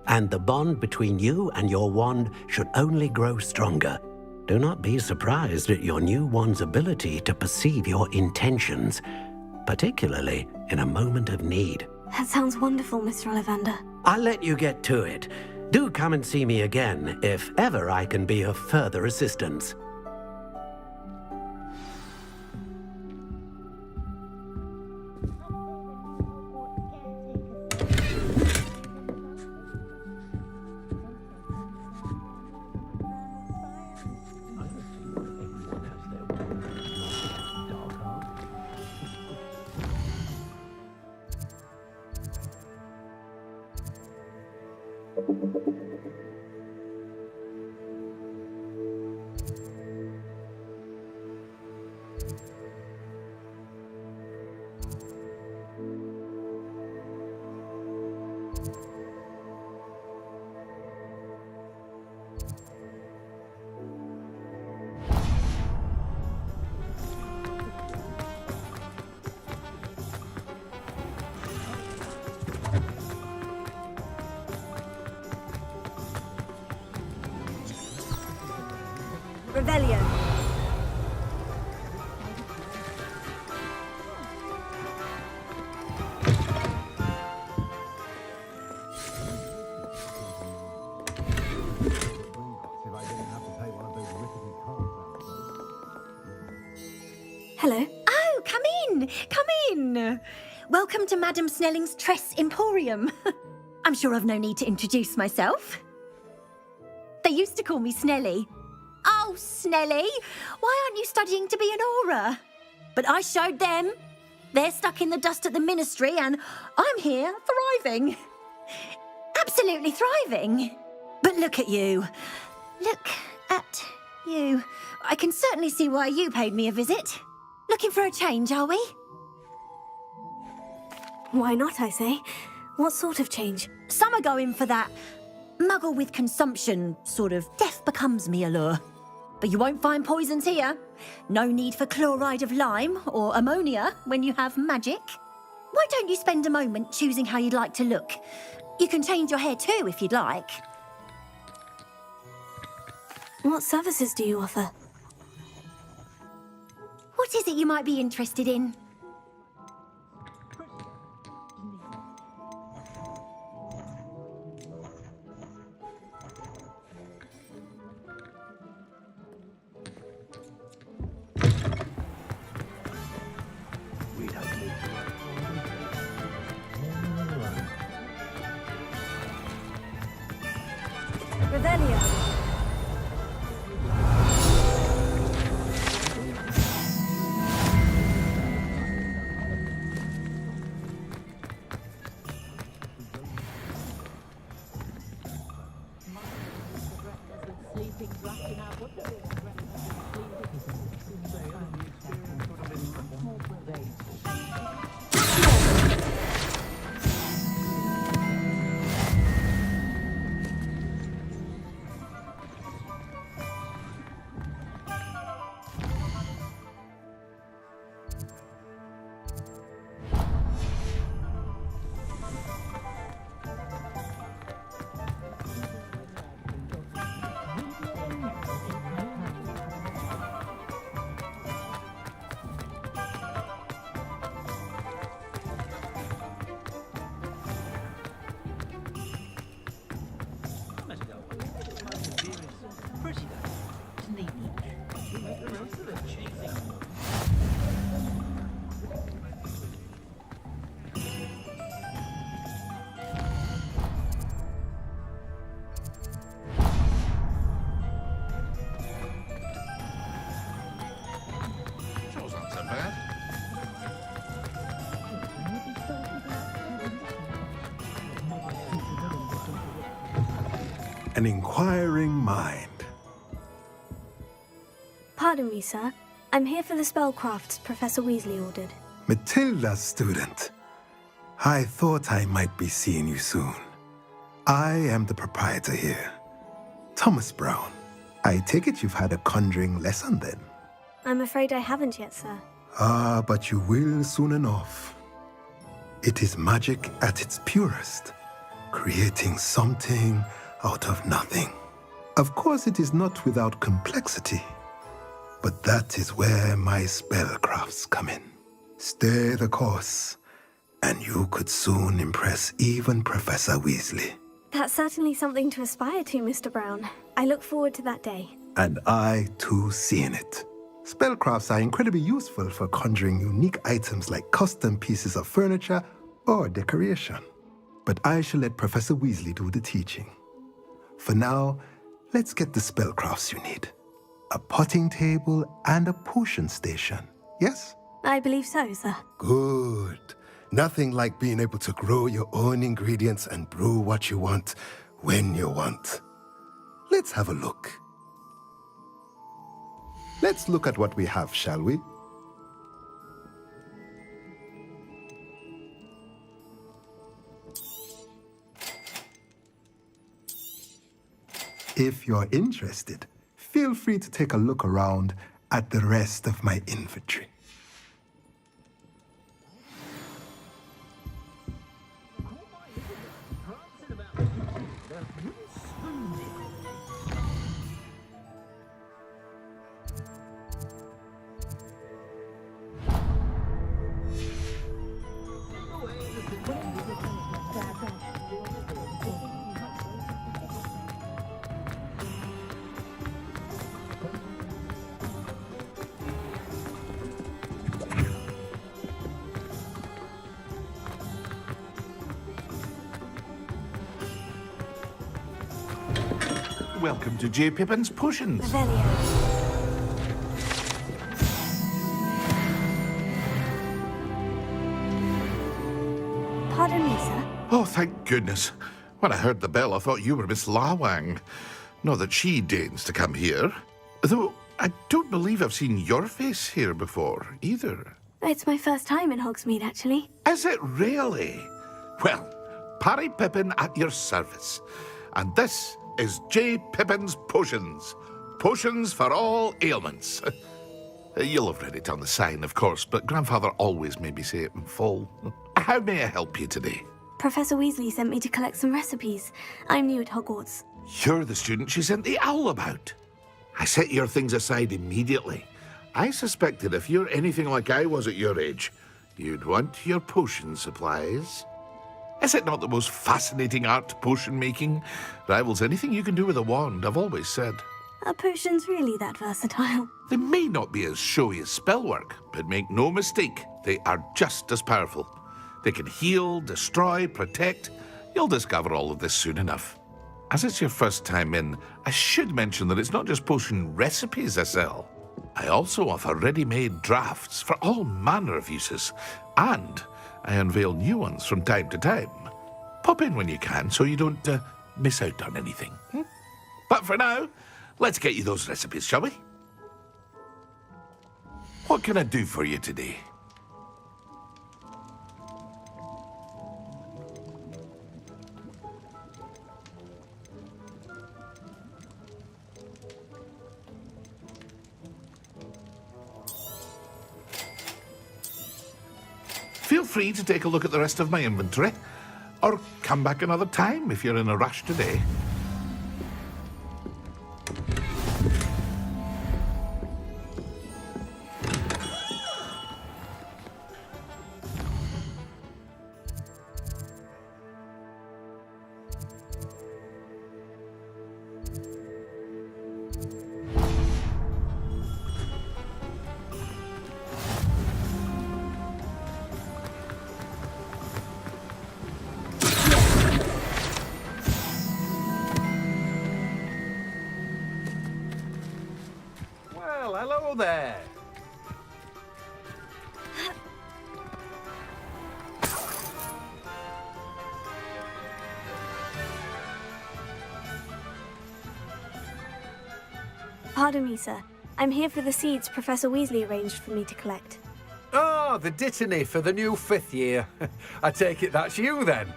Speaker 5: And the bond between you and your wand should only grow stronger. Do not be surprised at your new wand's ability to perceive your intentions, particularly in a moment of need.
Speaker 2: That sounds wonderful, Mr. Ollivander.
Speaker 5: I'll let you get to it. Do come and see me again if ever I can be of further assistance.
Speaker 21: Revelio. Hello.
Speaker 7: Oh, come in! Come in! Welcome to Madame Snelling's Tress Emporium. I'm sure I've no need to introduce myself. They used to call me Snelly. Oh, Snelly, why aren't you studying to be an aura? But I showed them. They're stuck in the dust at the ministry and I'm here thriving. Absolutely thriving. But look at you. Look at you. I can certainly see why you paid me a visit. Looking for a change, are we?
Speaker 21: Why not, I say? What sort of change?
Speaker 7: Some are going for that muggle with consumption, sort of death becomes me allure. But you won't find poisons here. No need for chloride of lime or ammonia when you have magic. Why don't you spend a moment choosing how you'd like to look? You can change your hair too if you'd like.
Speaker 21: What services do you offer?
Speaker 7: What is it you might be interested in?
Speaker 21: Revelio.
Speaker 22: An inquiring mind.
Speaker 21: Pardon me, sir. I'm here for the spellcrafts Professor Weasley ordered.
Speaker 22: Matilda's student. I thought I might be seeing you soon. I am the proprietor here, Thomas Brown. I take it you've had a conjuring lesson then?
Speaker 21: I'm afraid I haven't yet, sir.
Speaker 22: Ah, but you will soon enough. It is magic at its purest, creating something out of nothing. Of course, it is not without complexity, but that is where my spellcrafts come in. Stay the course, and you could soon impress even Professor Weasley.
Speaker 21: That's certainly something to aspire to, Mr. Brown. I look forward to that day.
Speaker 22: And I, too, seeing it. Spellcrafts are incredibly useful for conjuring unique items like custom pieces of furniture or decoration. But I shall let Professor Weasley do the teaching. For now, let's get the spellcrafts you need. A potting table and a potion station, yes?
Speaker 21: I believe so, sir.
Speaker 22: Good. Nothing like being able to grow your own ingredients and brew what you want when you want. Let's have a look. Let's look at what we have, shall we? If you're interested, feel free to take a look around at the rest of my inventory.
Speaker 19: welcome to J. Pippin's Potions.
Speaker 21: Pardon me, sir.
Speaker 19: Oh, thank goodness. When I heard the bell, I thought you were Miss Lawang. Not that she deigns to come here. Though I don't believe I've seen your face here before, either.
Speaker 21: It's my first time in Hogsmeade, actually.
Speaker 19: Is it really? Well, Parry Pippin at your service. And this is J. Pippin's Potions. Potions for all ailments. You'll have read it on the sign, of course, but Grandfather always made me say it in full. How may I help you today?
Speaker 21: Professor Weasley sent me to collect some recipes. I'm new at Hogwarts.
Speaker 19: You're the student she sent the owl about. I set your things aside immediately. I suspected if you're anything like I was at your age, you'd want your potion supplies. Is it not the most fascinating art, potion making? Rivals anything you can do with a wand, I've always said.
Speaker 21: Are potions really that versatile?
Speaker 19: They may not be as showy as spellwork, but make no mistake, they are just as powerful. They can heal, destroy, protect. You'll discover all of this soon enough. As it's your first time in, I should mention that it's not just potion recipes I sell. I also offer ready-made drafts for all manner of uses, and I unveil new ones from time to time. Pop in when you can so you don't miss out on anything. But for now, let's get you those recipes, shall we? What can I do for you today? Feel free to take a look at the rest of my inventory, or come back another time if you're in a rush today.
Speaker 1: Well, hello there.
Speaker 21: Pardon me, sir. I'm here for the seeds Professor Weasley arranged for me to collect.
Speaker 1: Ah, the dittany for the new 5th year. I take it that's you then.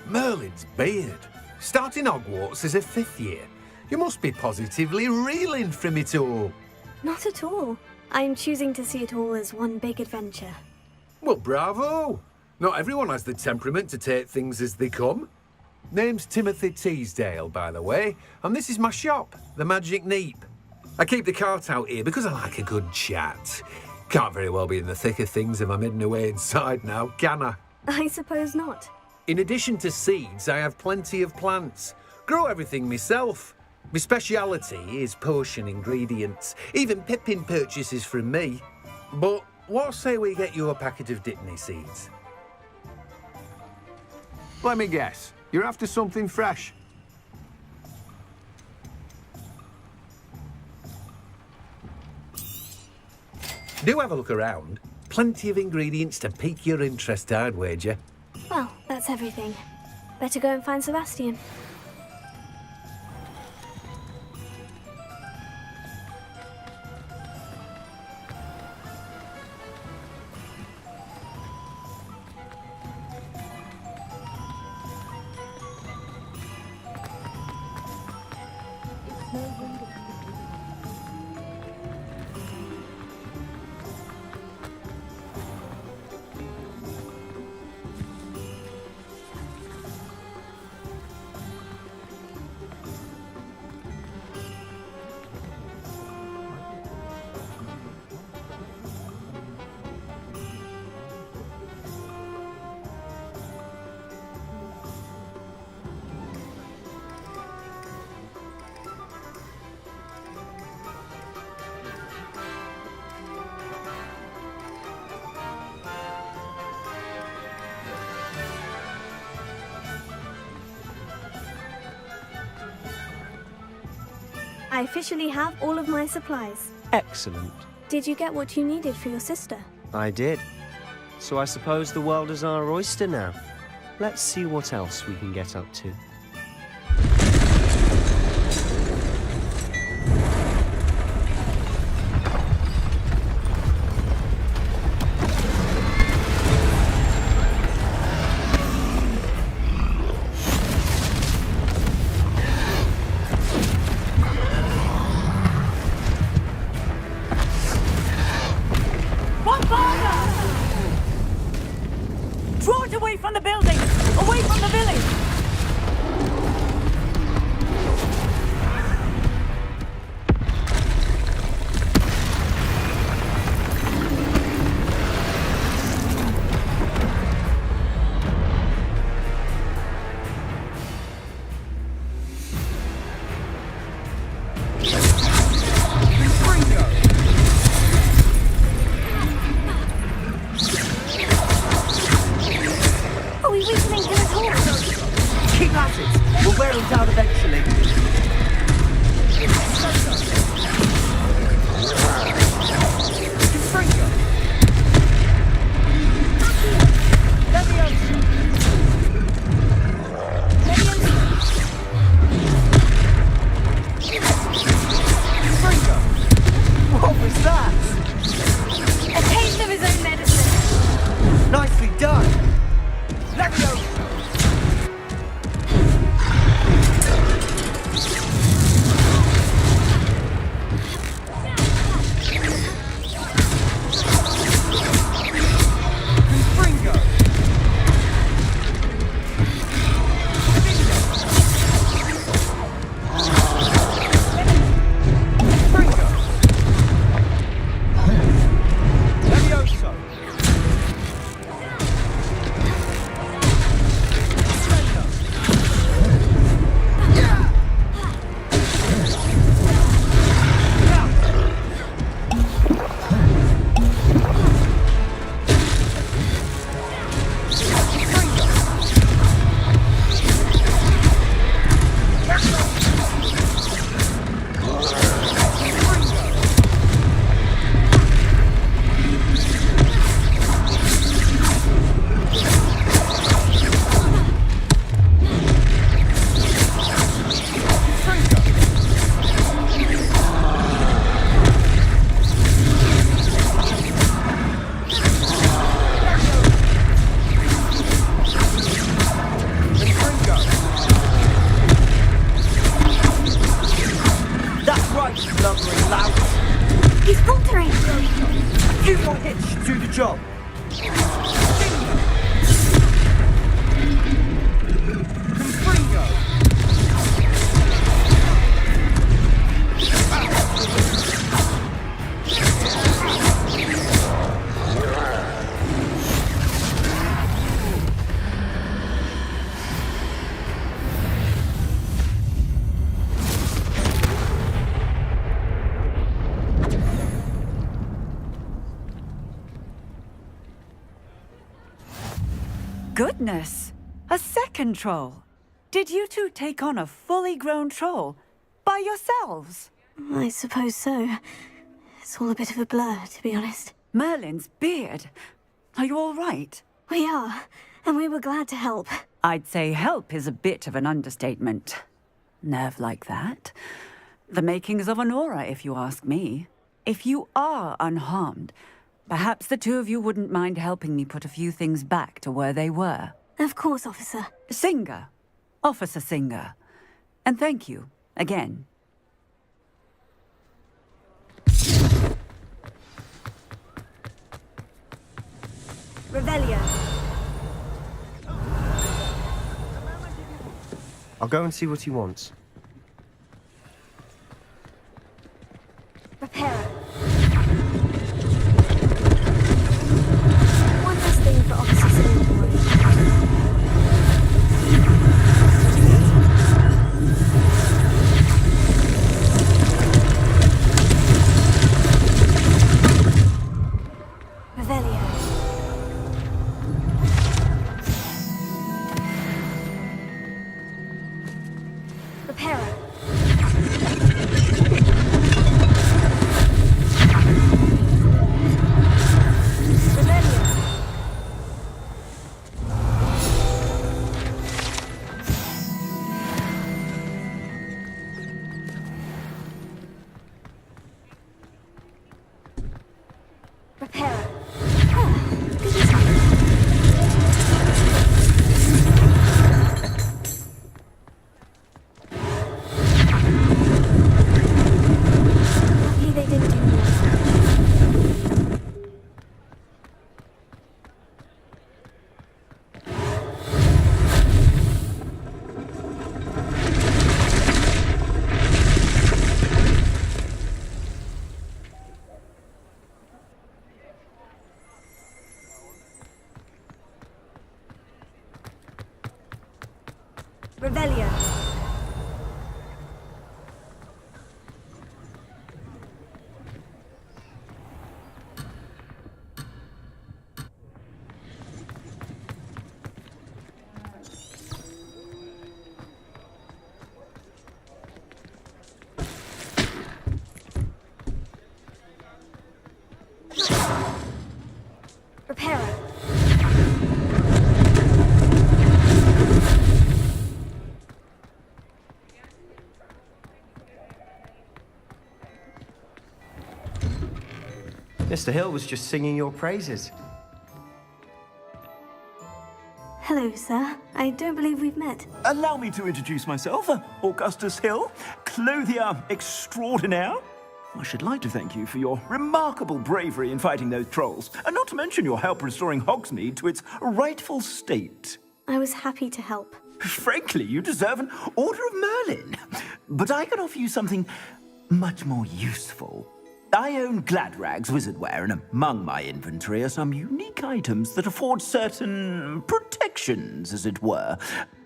Speaker 1: Merlin's beard. Starting Hogwarts as a 5th year. You must be positively reeling from it all.
Speaker 21: Not at all. I'm choosing to see it all as one big adventure.
Speaker 1: Well, bravo. Not everyone has the temperament to take things as they come. Name's Timothy Teasdale, by the way, and this is my shop, the Magic Neep. I keep the cart out here because I like a good chat. Can't very well be in the thick of things if I'm hidden away inside now, can I?
Speaker 21: I suppose not.
Speaker 1: In addition to seeds, I have plenty of plants. Grow everything myself. My speciality is potion ingredients. Even Pippin purchases from me. But what say we get you a packet of dittany seeds?
Speaker 3: Let me guess. You're after something fresh.
Speaker 1: Do have a look around. Plenty of ingredients to pique your interest, I'd wager.
Speaker 21: Well, that's everything. Better go and find Sebastian. I officially have all of my supplies.
Speaker 12: Excellent.
Speaker 21: Did you get what you needed for your sister?
Speaker 12: I did. So I suppose the world is our oyster now. Let's see what else we can get up to.
Speaker 15: Draw it away from the building! Away from the village!
Speaker 21: Are we weakening him at all?
Speaker 15: Keep at it! We'll wear him down eventually. What was that?
Speaker 21: A taste of his own medicine.
Speaker 15: Nicely done! Leviosa! That's right, you lumbering lout!
Speaker 21: He's faltering!
Speaker 15: A few more hits should do the job. Goodness! A second troll! Did you two take on a fully grown troll? By yourselves?
Speaker 21: I suppose so. It's all a bit of a blur, to be honest.
Speaker 15: Merlin's beard. Are you all right?
Speaker 21: We are, and we were glad to help.
Speaker 15: I'd say help is a bit of an understatement. Nerve like that. The makings of an aura, if you ask me. If you are unharmed, perhaps the two of you wouldn't mind helping me put a few things back to where they were.
Speaker 21: Of course, officer.
Speaker 15: Singer. Officer Singer. And thank you, again.
Speaker 21: Revelio.
Speaker 12: I'll go and see what he wants.
Speaker 21: Reparo. One last thing for Officer Singer. Revelio. Repairer. Ah, goodness. Lucky they didn't do more. Revelio. Repairer.
Speaker 12: Mr. Hill was just singing your praises.
Speaker 21: Hello, sir. I don't believe we've met.
Speaker 14: Allow me to introduce myself, Augustus Hill, clothier extraordinaire. I should like to thank you for your remarkable bravery in fighting those trolls, and not to mention your help restoring Hogsmeade to its rightful state.
Speaker 21: I was happy to help.
Speaker 14: Frankly, you deserve an Order of Merlin. But I can offer you something much more useful. I own Gladrag's wizardware, and among my inventory are some unique items that afford certain protections, as it were.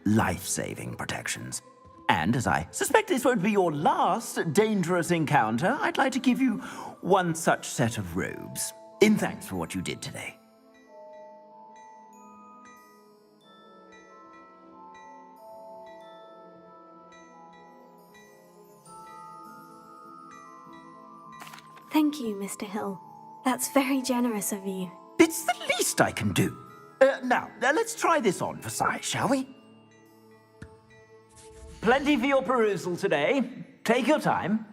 Speaker 14: Life-saving protections. And as I suspect this won't be your last dangerous encounter, I'd like to give you one such set of robes, in thanks for what you did today.
Speaker 21: Thank you, Mr. Hill. That's very generous of you.
Speaker 14: It's the least I can do. Now, let's try this on for size, shall we? Plenty for your perusal today. Take your time.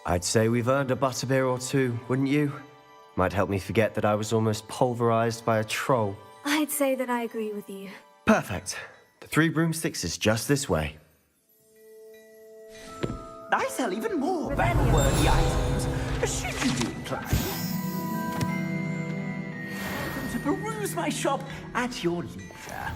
Speaker 12: I'd say we've earned a butterbeer or two, wouldn't you? Might help me forget that I was almost pulverized by a troll.
Speaker 21: I'd say that I agree with you.
Speaker 12: Perfect. The Three Broomsticks is just this way.
Speaker 14: I sell even more value-worthy items, should you be inclined. Welcome to peruse my shop at your leisure.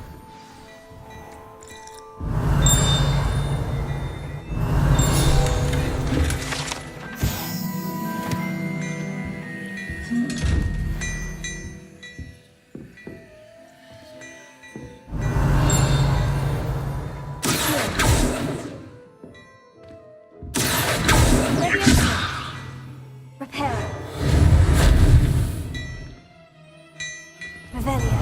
Speaker 21: Repairer. Revelio.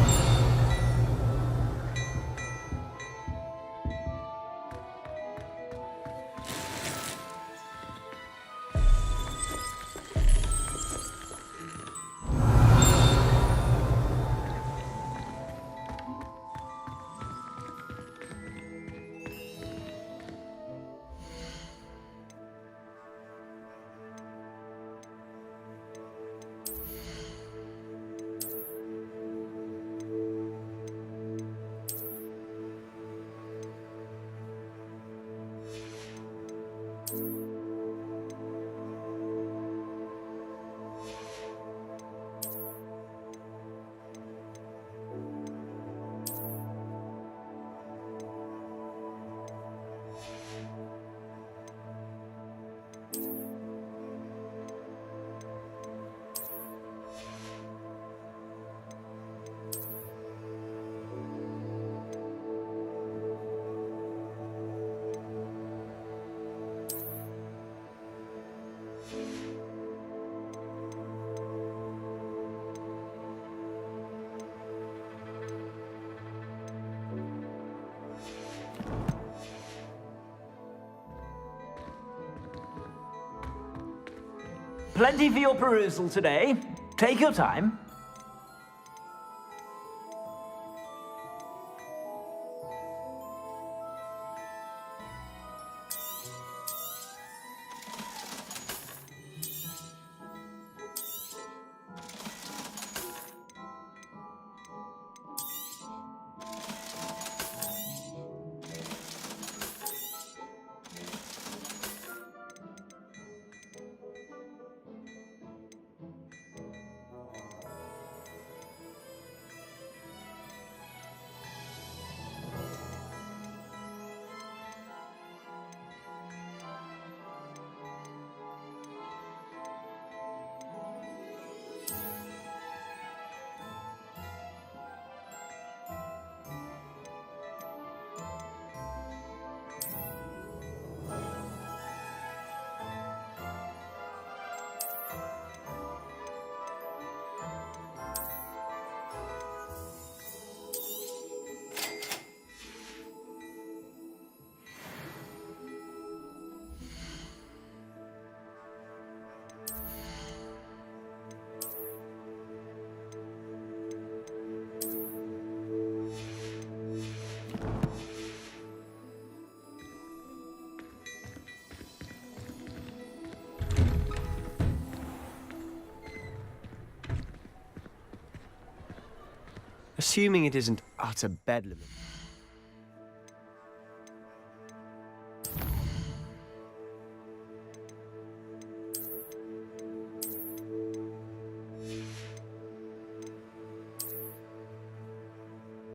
Speaker 14: Plenty for your perusal today. Take your time.
Speaker 12: Assuming it isn't utter bedlam.